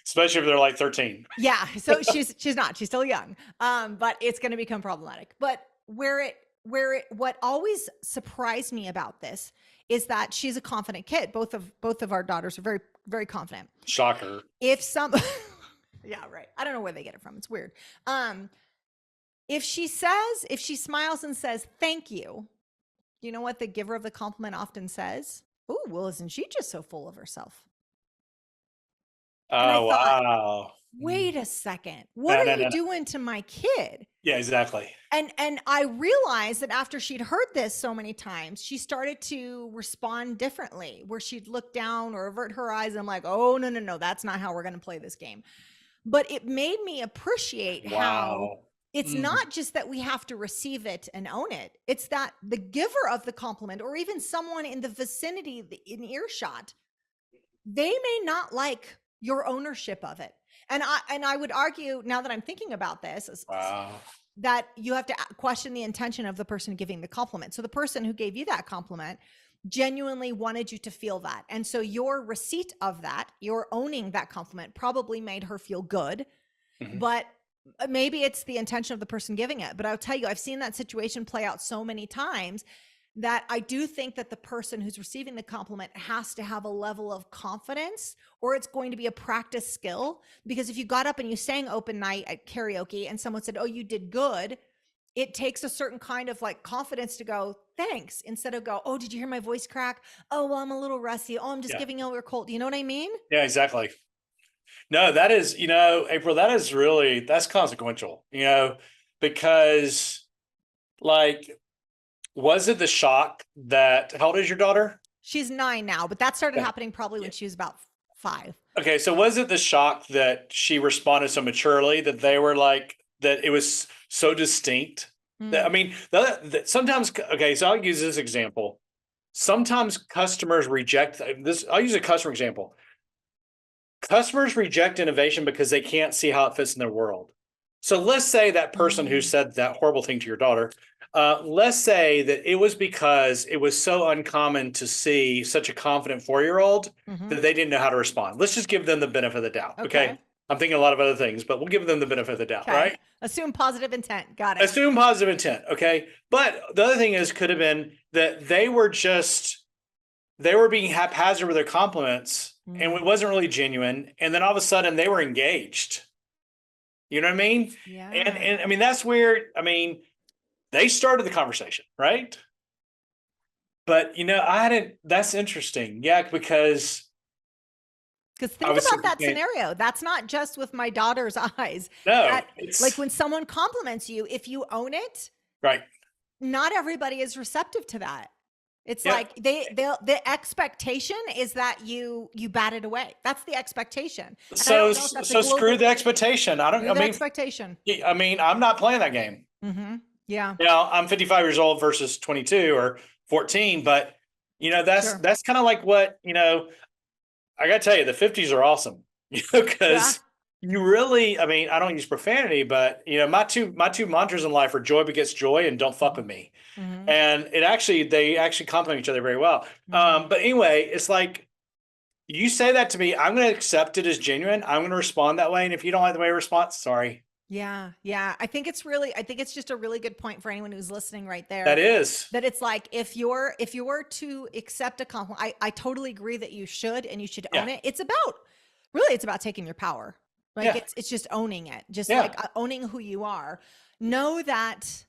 Especially if they're like 13. Yeah. So she's not, she's still young. But it's going to become problematic. But what always surprised me about this is that she's a confident kid. Both of our daughters are very, very confident. Shocker. If some, yeah, right. I don't know where they get it from. It's weird. If she smiles and says, thank you, you know what the giver of the compliment often says? Oh, well, isn't she just so full of herself? Oh, wow. Wait a second. What are you doing to my kid? Yeah, exactly. And I realized that after she'd heard this so many times, she started to respond differently, where she'd look down or avert her eyes. And I'm like, oh, no, that's not how we're going to play this game. But it made me appreciate how it's not just that we have to receive it and own it. It's that the giver of the compliment, or even someone in the vicinity, in earshot, they may not like your ownership of it. And I would argue, now that I'm thinking about this, that you have to question the intention of the person giving the compliment. So the person who gave you that compliment genuinely wanted you to feel that. And so your receipt of that, your owning that compliment, probably made her feel good. But maybe it's the intention of the person giving it. But I'll tell you, I've seen that situation play out so many times that I do think that the person who's receiving the compliment has to have a level of confidence, or it's going to be a practice skill. Because if you got up and you sang Open Night at karaoke and someone said, oh, you did good, it takes a certain kind of like confidence to go, thanks, instead of go, oh, did you hear my voice crack? Oh, well, I'm a little rusty. Oh, I'm just giving over a cold. Do you know what I mean? Yeah, exactly. No, that is, April, that's consequential, because like, was it the shock that, how old is your daughter? She's 9 now, but that started happening probably when she was about 5. Okay. So was it the shock that she responded so maturely that they were like, that it was so distinct? That, I mean, sometimes, okay, so I'll use this example. Sometimes customers reject this. I'll use a customer example. Customers reject innovation because they can't see how it fits in their world. So let's say that person who said that horrible thing to your daughter, let's say that it was because it was so uncommon to see such a confident 4-year-old that they didn't know how to respond. Let's just give them the benefit of the doubt. Okay. I'm thinking a lot of other things, but we'll give them the benefit of the doubt, right? Assume positive intent. Got it. Assume positive intent. Okay. But the other thing could have been that they were being haphazard with their compliments and it wasn't really genuine. And then all of a sudden they were engaged. You know what I mean? Yeah. And I mean, that's weird. I mean, they started the conversation, right? But, that's interesting. Yeah, because think about that scenario. That's not just with my daughter's eyes. No. Like when someone compliments you, if you own it, right? Not everybody is receptive to that. It's like the expectation is that you bat it away. That's the expectation. So screw the expectation. Expectation. I mean, I'm not playing that game. Yeah. Now I'm 55 years old versus 22 or 14, but that's kind of like what, I gotta tell you, the 50s are awesome, because you really, I mean, I don't use profanity, but my two mantras in life are joy begets joy and don't fuck with me. And they actually complement each other very well. But anyway, it's like, you say that to me, I'm going to accept it as genuine. I'm going to respond that way. And if you don't like the way I respond, sorry. Yeah. I think it's just a really good point for anyone who's listening right there. That it's like, if you're to accept a compliment, I totally agree that you should, and you should own it. It's about taking your power. Like it's just owning it, like owning who you are. Know that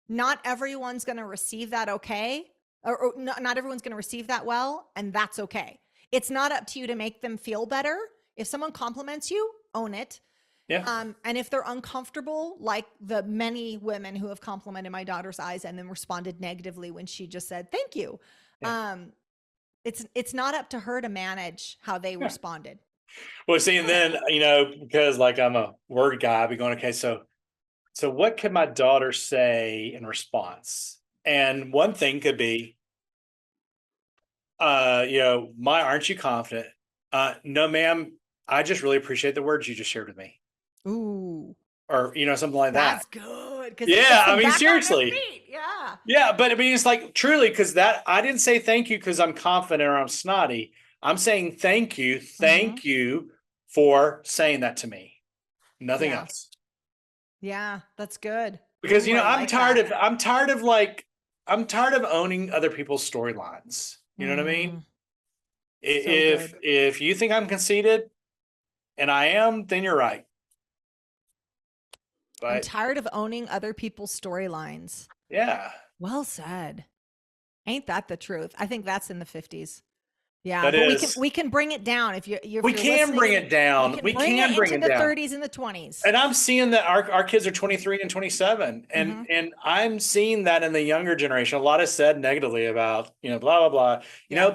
not everyone's going to receive that okay, or not everyone's going to receive that well, and that's okay. It's not up to you to make them feel better. If someone compliments you, own it. Yeah. And if they're uncomfortable, like the many women who have complimented my daughter's eyes and then responded negatively when she just said thank you, it's not up to her to manage how they responded. Well, see, and then, because like I'm a word guy, I'd be going, okay, so what could my daughter say in response? And one thing could be, aren't you confident? No, ma'am, I just really appreciate the words you just shared with me. Ooh. Or, something like that. That's good. Yeah, I mean, seriously. Yeah. Yeah, but I mean, it's like truly, because I didn't say thank you because I'm confident or I'm snotty. I'm saying thank you for saying that to me. Nothing Yeah. else. Yeah, that's good. Because Ooh, I I'm like tired that. I'm tired of owning other people's storylines. You know what I mean? So good. If you think I'm conceited, and I am, then you're right. I'm But tired of owning other people's storylines. yeah, Well said. Ain't that the truth? I think that's in the 50s. Yeah, that but is. we can bring it down if We you're can bring listening. it down. We can We bring it can bring into it the down. 30s and the 20s. And I'm seeing that our kids are 23 and 27, and I'm seeing that in the younger generation. A lot is said negatively about blah blah blah. Yeah.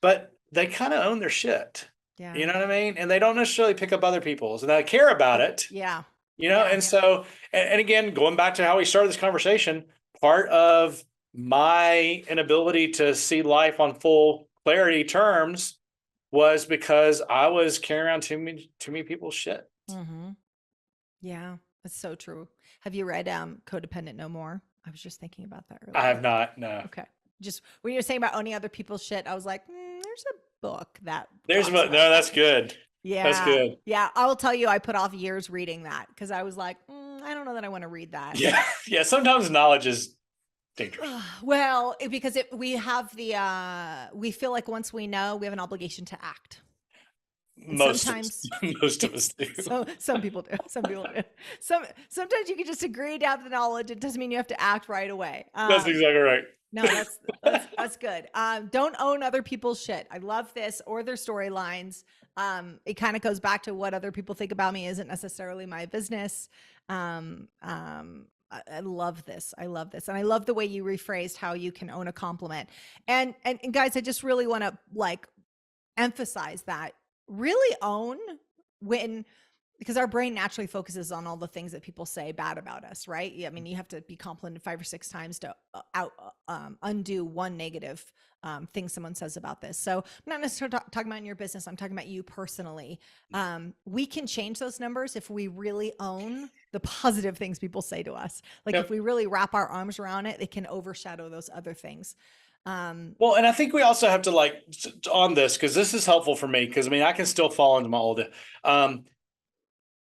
But they kind of own their shit. Yeah. You know what I mean? And they don't necessarily pick up other people's, and they care about it. Yeah. And so, and again, going back to how we started this conversation, part of my inability to see life on full clarity terms was because I was carrying around too many people's shit. Yeah, that's so true. Have you read Codependent No More? I was just thinking about that earlier. I have not. No. Okay. Just when you're saying about owning other people's shit, I was like, there's a book that There's talks about no. That's that. good. Yeah. That's good. Yeah. I will tell you, I put off years reading that because I was like, I don't know that I want to read that. Yeah. Yeah. Sometimes knowledge is dangerous. Well, because we have we feel like once we know, we have an obligation to act. Most of us do. So some people do. Some people do. Sometimes you can just agree to have the knowledge. It doesn't mean you have to act right away. That's exactly right. No, that's good. Don't own other people's shit. I love this or their storylines. It kind of goes back to what other people think about me isn't necessarily my business. I love this. I love this. And I love the way you rephrased how you can own a compliment. And guys, I just really want to emphasize that really own because our brain naturally focuses on all the things that people say bad about us, right? I mean, you have to be complimented 5 or 6 times to undo one negative thing someone says about this. So I'm not necessarily talking about in your business. I'm talking about you personally. We can change those numbers if we really own the positive things people say to us. Like if we really wrap our arms around it, it can overshadow those other things. Well, and I think we also have to on this, because this is helpful for me, because I can still fall into my old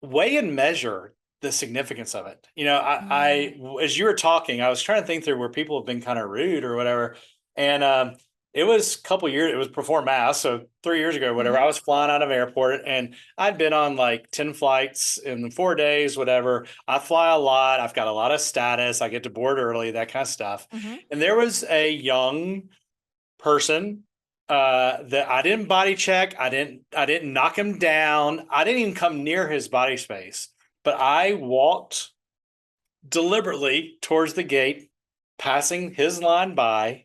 weigh and measure the significance of it. I as you were talking, I was trying to think through where people have been kind of rude or whatever. And it was a couple years, it was before mass. So 3 years ago, whatever, I was flying out of airport and I'd been on like 10 flights in 4 days, whatever. I fly a lot. I've got a lot of status. I get to board early, that kind of stuff. And there was a young person that I didn't body check. I didn't knock him down. I didn't even come near his body space, but I walked deliberately towards the gate, passing his line by.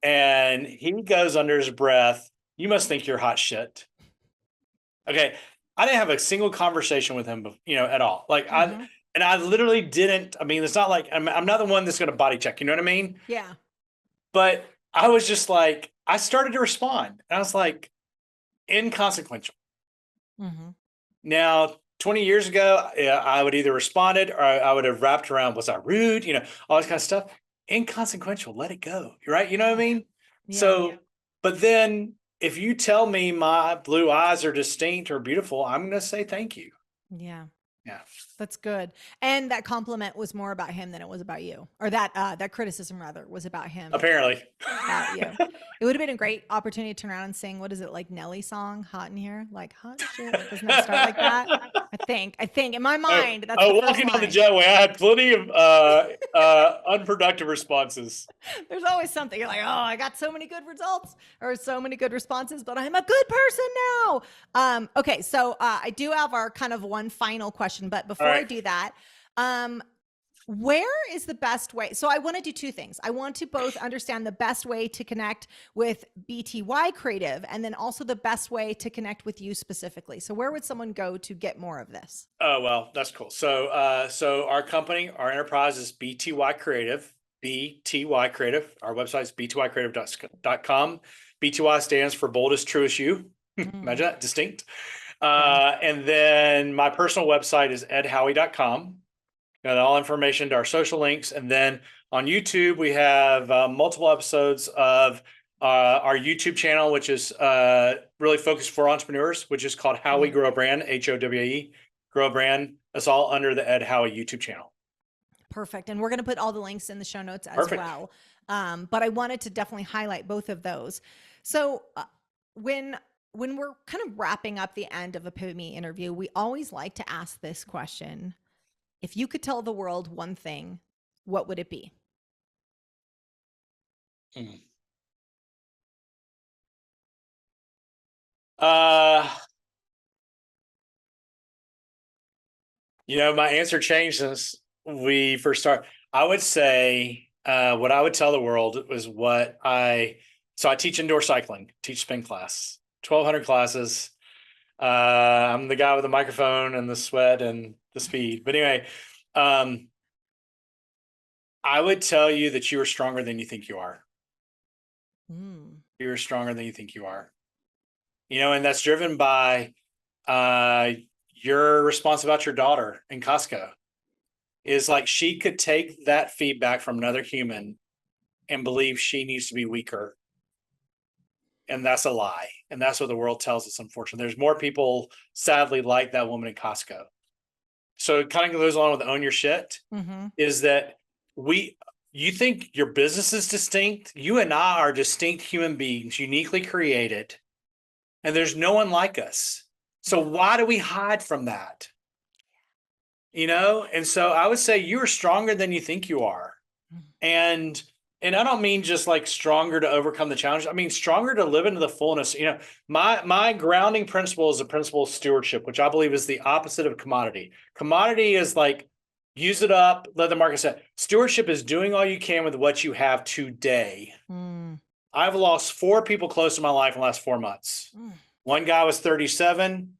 And he goes under his breath, "You must think you're hot shit." Okay. I didn't have a single conversation with him, at all. I literally didn't. It's not like I'm not the one that's going to body check. You know what I mean? Yeah. But I was just like, I started to respond. And I was like, inconsequential. Now, 20 years ago, I would either responded or I would have wrapped around, was I rude? All this kind of stuff. Inconsequential, let it go. Right? You know what I mean? Yeah. But then if you tell me my blue eyes are distinct or beautiful, I'm going to say thank you. Yeah. Yeah. That's good. And that compliment was more about him than it was about you, or that criticism rather was about him. Apparently. About you. It would have been a great opportunity to turn around and sing, what is it, like Nelly song, Hot in Here? Like hot shit. Doesn't that start like that? I think in my mind, that's the first walking on the line. jetway, I had plenty of unproductive responses. There's always something. You're like, oh, I got so many good results or so many good responses, but I'm a good person now. Okay. So I do have our kind of one final question, but before I do that, where is the best way? So I want to do 2 things. I want to both understand the best way to connect with BTYcreative and then also the best way to connect with you specifically. So where would someone go to get more of this? Oh, well, that's cool. So our company, our enterprise is BTYcreative, BTYcreative. Our website is BTYcreative.com. BTY stands for boldest, truest you. Imagine that, distinct. And then my personal website is edhowie.com. Got all information to our social links. And then on YouTube, we have multiple episodes of our YouTube channel, which is really focused for entrepreneurs, which is called Howie Grow a Brand, HOWE, Grow a Brand. It's all under the Ed Howie YouTube channel. Perfect. And we're going to put all the links in the show notes as Perfect. well. But I wanted to definitely highlight both of those. So when we're kind of wrapping up the end of a PivotMe interview, we always like to ask this question. If you could tell the world one thing, what would it be? My answer changed since we first started. I would say what I would tell the world was I teach indoor cycling, teach spin class, 1,200 classes. I'm the guy with the microphone and the sweat and the speed. But anyway, I would tell you that you are stronger than you think you are. You're stronger than you think you are. And that's driven by your response about your daughter in Costco. Is like she could take that feedback from another human and believe she needs to be weaker. And that's a lie. And that's what the world tells us, unfortunately. There's more people, sadly, like that woman in Costco. So it kind of goes along with own your shit, is that you think your business is distinct. You and I are distinct human beings, uniquely created. And there's no one like us. So why do we hide from that? And so I would say you are stronger than you think you are. And I don't mean just like stronger to overcome the challenge. I mean, stronger to live into the fullness. My grounding principle is the principle of stewardship, which I believe is the opposite of commodity. Commodity is like, use it up, let the market set. Stewardship is doing all you can with what you have today. I've lost 4 people close to my life in the last 4 months. One guy was 37.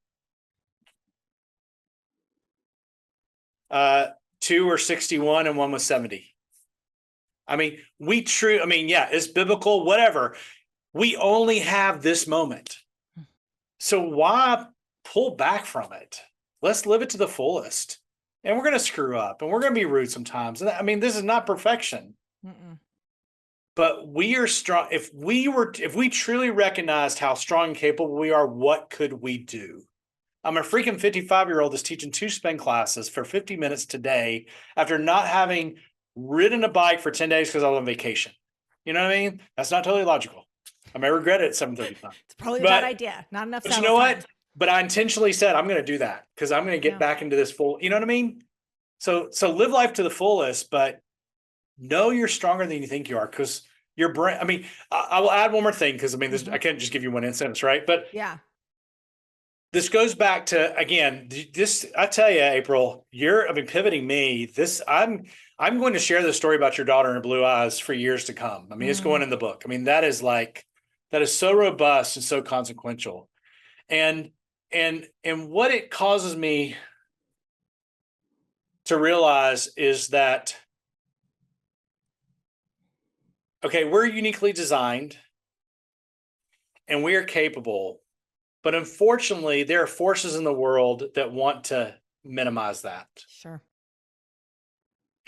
2 were 61 and 1 was 70. I mean, it's biblical, whatever. We only have this moment. So why pull back from it? Let's live it to the fullest. And we're going to screw up and we're going to be rude sometimes. And I mean, this is not perfection. But we are strong. If we truly recognized how strong and capable we are, what could we do? I'm a freaking 55-year-old that's teaching 2 spin classes for 50 minutes today after not having ridden a bike for 10 days because I was on vacation. You know what I mean? That's not totally logical. I may regret it at 7:35. It's probably a bad idea. Not enough. But you know what? But I intentionally said I'm going to do that because I'm going to get back into this full. You know what I mean? So live life to the fullest, but know you're stronger than you think you are because your brain. I mean, I will add one more thing because I can't just give you one instance, right? But this goes back to, again, I tell you, April, pivoting me. I'm going to share this story about your daughter and her blue eyes for years to come. I mean, it's going in the book. I mean, that is so robust and so consequential. And what it causes me to realize is that, okay, we're uniquely designed and we are capable. But unfortunately, there are forces in the world that want to minimize that. Sure.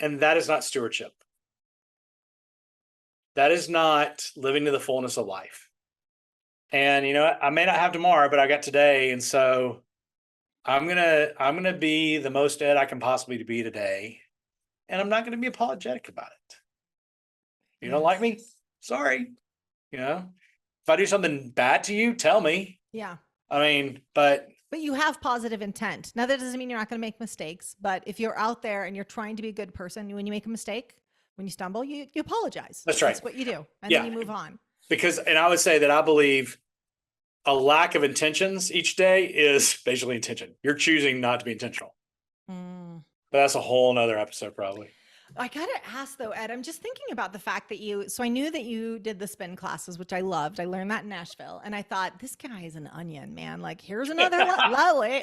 And that is not stewardship. That is not living to the fullness of life. And I may not have tomorrow, but I got today. And so I'm gonna be the most Ed I can possibly be today. And I'm not gonna be apologetic about it. You don't like me? Sorry. If I do something bad to you, tell me. Yeah. I mean, but you have positive intent. Now that doesn't mean you're not going to make mistakes, but if you're out there and you're trying to be a good person, when you make a mistake, when you stumble, you apologize. That's right. That's what you do. And then you move on. And I would say that I believe a lack of intentions each day is basically intention. You're choosing not to be intentional. But that's a whole nother episode probably. I gotta ask though, Ed, I'm just thinking about the fact that so I knew that you did the spin classes, which I loved. I learned that in Nashville. And I thought, this guy is an onion, man. Like, here's another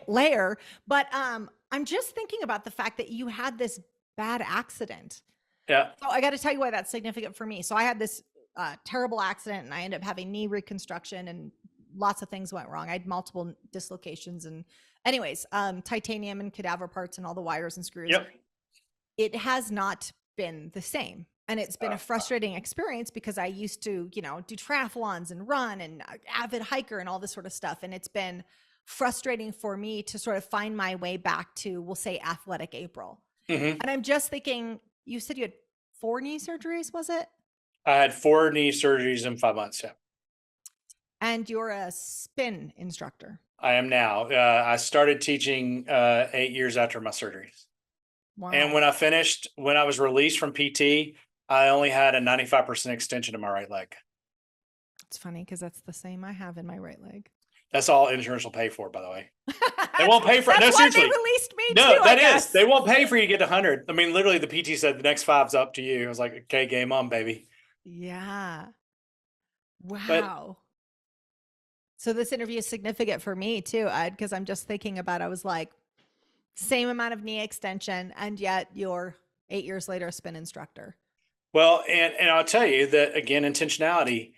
layer. But I'm just thinking about the fact that you had this bad accident. Yeah. So I got to tell you why that's significant for me. So I had this terrible accident and I ended up having knee reconstruction and lots of things went wrong. I had multiple dislocations and anyways, titanium and cadaver parts and all the wires and screws. Yep. It has not been the same. And it's been a frustrating experience because I used to, do triathlons and run and avid hiker and all this sort of stuff. And it's been frustrating for me to sort of find my way back to, we'll say, athletic April. Mhm. And I'm just thinking, you said you had 4 knee surgeries, was it? I had 4 knee surgeries in 5 months. Yeah, And you're a spin instructor. I am now. I started teaching 8 years after my surgeries. And Wow. when I was released from PT, I only had a 95% extension in my right leg. It's funny because that's the same I have in my right leg. That's all insurance will pay for, by the way. They won't pay for it. No, That's why seriously. they released me No, too, that I is. guess. They won't pay for you to get to 100. I mean, literally, the PT said the next 5's up to you. I was like, okay, game on, baby. Yeah. But Wow. So this interview is significant for me too, Ed, because I'm just thinking about, I was like, same amount of knee extension, and yet you're 8 years later a spin instructor. well, and I'll tell you that again, intentionality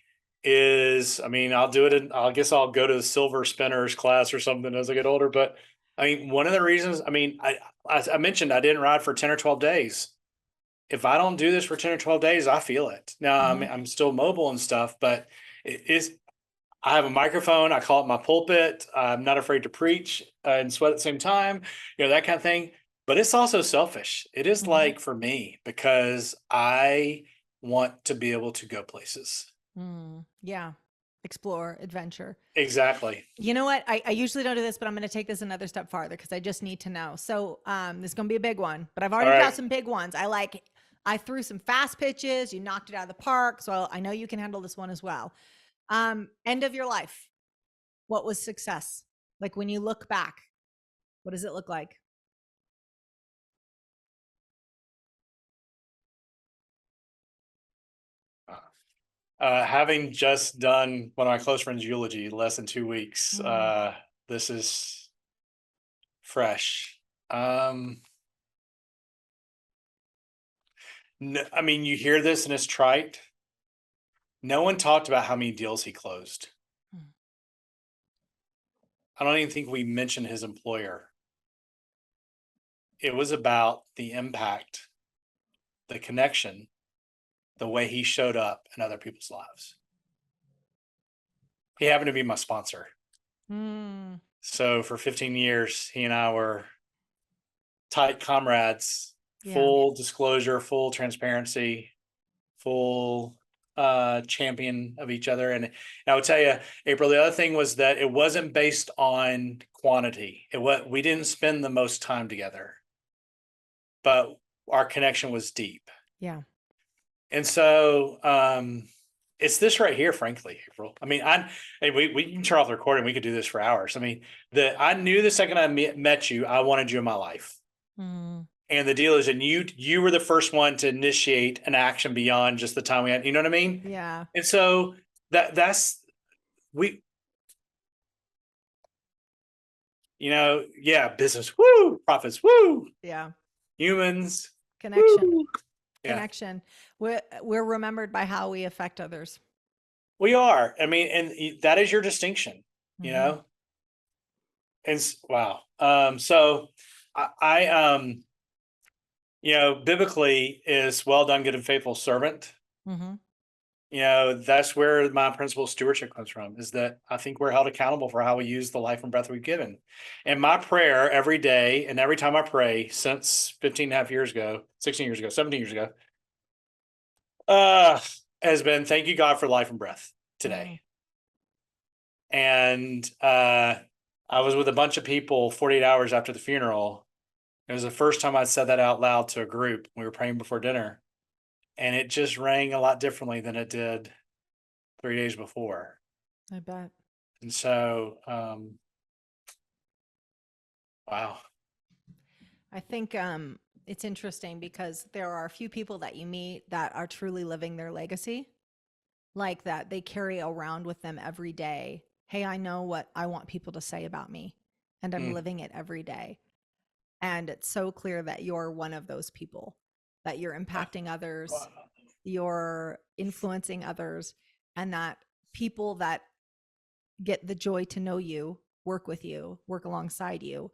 is. I mean, I'll do it. I guess I'll go to the silver spinners class or something as I get older. But I mean, one of the reasons. I mean, I mentioned I didn't ride for 10 or 12 days. If I don't do this for 10 or 12 days, I feel it. Now I'm still mobile and stuff, but it is. I have a microphone. I call it my pulpit. I'm not afraid to preach and sweat at the same time, that kind of thing. But it's also selfish. It is like for me, because I want to be able to go places. Yeah. Explore, adventure. Exactly. You know what? I usually don't do this, but I'm going to take this another step farther because I just need to know. So this is going to be a big one, but I've already got some big ones. I threw some fast pitches. You knocked it out of the park. So I know you can handle this one as well. End of your life. What was success? Like when you look back, what does it look like? Having just done one of my close friends' eulogy less than 2 weeks, this is fresh. No, I mean, you hear this and it's trite. No one talked about how many deals he closed. I don't even think we mentioned his employer. It was about the impact, the connection, the way he showed up in other people's lives. He happened to be my sponsor. So for 15 years, he and I were tight comrades, full disclosure, full transparency, full champion of each other. And I would tell you, April, the other thing was that it wasn't based on quantity. We didn't spend the most time together, but our connection was deep. Yeah. And so it's this right here, frankly, April. I mean, we can turn off the recording. We could do this for hours. I mean, I knew the second I met you, I wanted you in my life. And the deal is, and you were the first one to initiate an action beyond just the time we had. You know what I mean? Yeah. And so that's business, woo, profits, woo, Yeah. humans, Connection. woo. Connection. We're remembered by how we affect others. We are. I mean, and that is your distinction, And wow. So I biblically is well done, good and faithful servant. That's where my principle of stewardship comes from, is that I think we're held accountable for how we use the life and breath we've given. And my prayer every day and every time I pray since 15 and a half years ago, 16 years ago, 17 years ago, has been, thank you, God, for life and breath today. And I was with a bunch of people 48 hours after the funeral. It was the first time I'd said that out loud to a group. We were praying before dinner. And it just rang a lot differently than it did 3 days before. I bet. And so, wow. I think it's interesting because there are a few people that you meet that are truly living their legacy, like that they carry around with them every day. Hey, I know what I want people to say about me, and I'm living it every day. And it's so clear that you're one of those people, that you're impacting others, you're influencing others, and that people that get the joy to know you, work with you, work alongside you.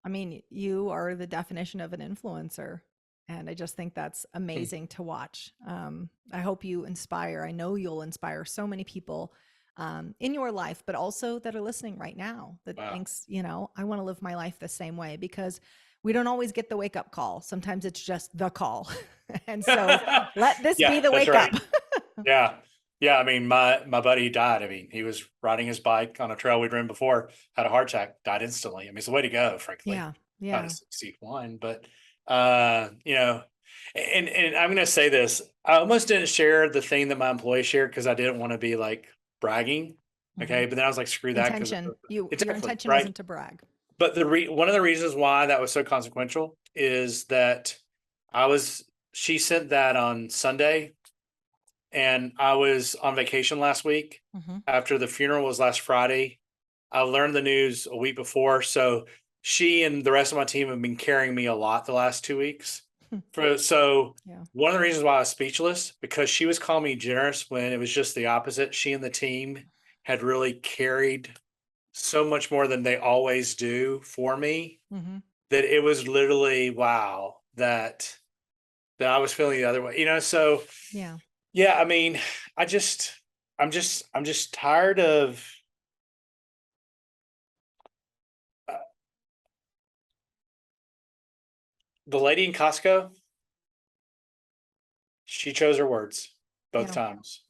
I mean, you are the definition of an influencer. And I just think that's amazing to watch. I hope you inspire. I know you'll inspire so many people in your life, but also that are listening right now that thinks, I want to live my life the same way, because we don't always get the wake up call. Sometimes it's just the call. And so let this be the wake up. Yeah. Yeah. I mean, my buddy died. I mean, he was riding his bike on a trail we'd ridden before, had a heart attack, died instantly. I mean, it's the way to go, frankly. Yeah. Out of 61, but and I'm going to say this, I almost didn't share the thing that my employee shared because I didn't want to be like bragging. Okay. But then I was like, screw that. Intention. Your intention right? wasn't to brag. But one of the reasons why that was so consequential is that she sent that on Sunday, and I was on vacation last week after the funeral was last Friday. I learned the news a week before. So she and the rest of my team have been carrying me a lot the last 2 weeks. One of the reasons why I was speechless, because she was calling me generous when it was just the opposite. She and the team had really carried so much more than they always do for me, that it was literally, wow, that I was feeling the other way, so I mean, I'm just tired of the lady in Costco. She chose her words both times.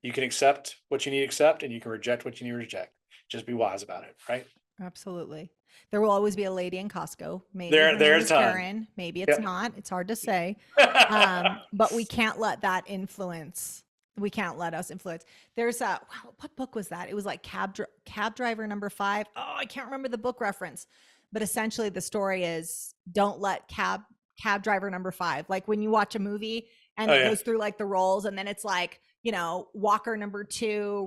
You can accept what you need to accept, and you can reject what you need to reject. Just be wise about it, right? Absolutely. There will always be a lady in Costco. Maybe there's Karen. Maybe it's not. It's hard to say. But we can't let that influence. We can't let us influence. There's what book was that? It was like Cab Driver number 5. Oh, I can't remember the book reference. But essentially the story is, don't let cab driver number 5. Like when you watch a movie and it goes through like the roles, and then it's like, walker number 2,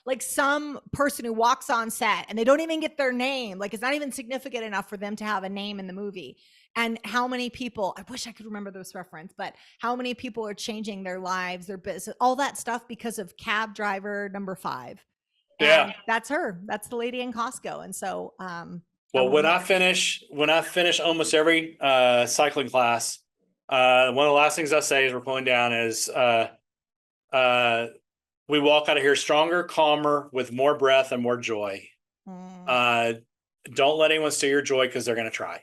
like some person who walks on set and they don't even get their name. Like it's not even significant enough for them to have a name in the movie. And how many people, I wish I could remember this reference, but how many people are changing their lives, their business, all that stuff because of cab driver number 5. And that's her. That's the lady in Costco. And so, well, when I finish almost every cycling class, one of the last things I say as we're pulling down is, we walk out of here stronger, calmer, with more breath and more joy. Don't let anyone steal your joy, because they're going to try.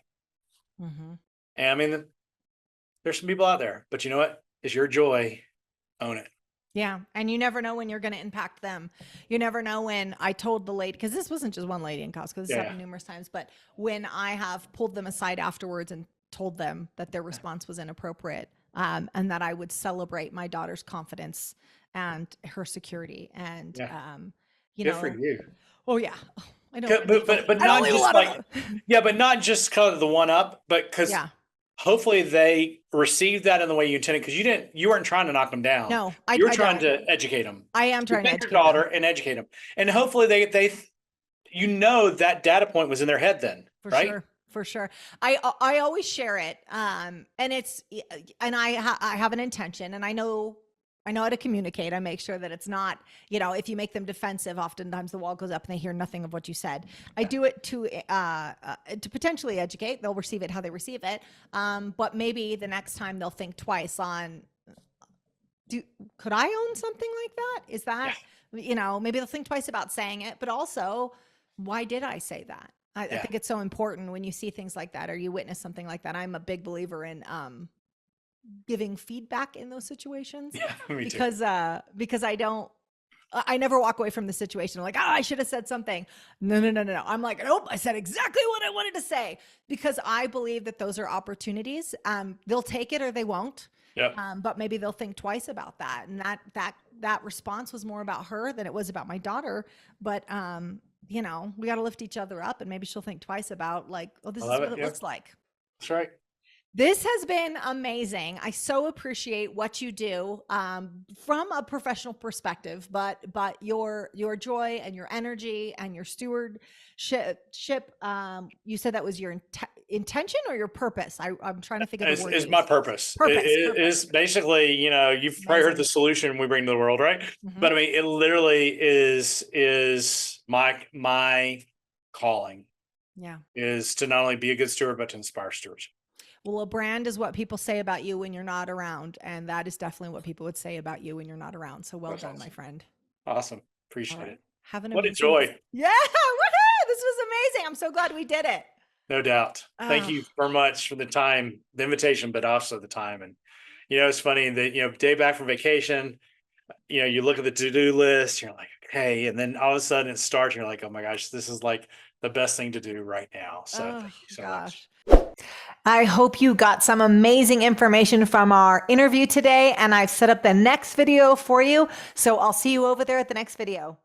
And I mean, there's some people out there, but you know what? It's your joy. Own it. Yeah. And you never know when you're going to impact them. You never know when. I told the lady, because this wasn't just one lady in Costco, this happened numerous times, but when I have pulled them aside afterwards and told them that their response was inappropriate, and that I would celebrate my daughter's confidence and her security. And, good for you. Oh yeah. I know. But not just like, but not just because of the one up, but because hopefully they received that in the way you intended, because you weren't trying to knock them down. No, you were trying to educate them. I am trying to educate your daughter and educate them. And hopefully they that data point was in their head then, right? For sure. I always share it. And I have an intention, and I know how to communicate. I make sure that it's not, if you make them defensive, oftentimes the wall goes up and they hear nothing of what you said. I do it to potentially educate. They'll receive it how they receive it. But maybe the next time they'll think twice on, could I own something like that? Is that, maybe they'll think twice about saying it, but also, why did I say that? I think it's so important when you see things like that, or you witness something like that. I'm a big believer in giving feedback in those situations, because I never walk away from the situation like, I should have said something. No. I'm like, nope, I said exactly what I wanted to say, because I believe that those are opportunities. They'll take it or they won't. But maybe they'll think twice about that. And that response was more about her than it was about my daughter. But, we got to lift each other up, and maybe she'll think twice about like, oh, this is what it looks like. That's right. This has been amazing. I so appreciate what you do from a professional perspective, but your joy and your energy and your stewardship. You said that was your intention or your purpose? I'm trying to think of the word. Is my purpose. It is basically, you've probably heard the solution we bring to the world, right? But I mean, it literally is my calling. Is to not only be a good steward, but to inspire stewardship. Well, a brand is what people say about you when you're not around. And that is definitely what people would say about you when you're not around. So well That's done, awesome. my friend. Awesome. All Appreciate right. it. Have an What a amazing joy. Yeah. Woohoo! This was amazing. I'm so glad we did it. No doubt. Thank Oh. you very much for the time, the invitation, but also the time. And, it's funny that, day back from vacation, you look at the to-do list, you're like, okay. And then all of a sudden it starts, you're like, oh my gosh, this is like the best thing to do right now. So Oh, thank you so much. I hope you got some amazing information from our interview today, and I've set up the next video for you. So I'll see you over there at the next video.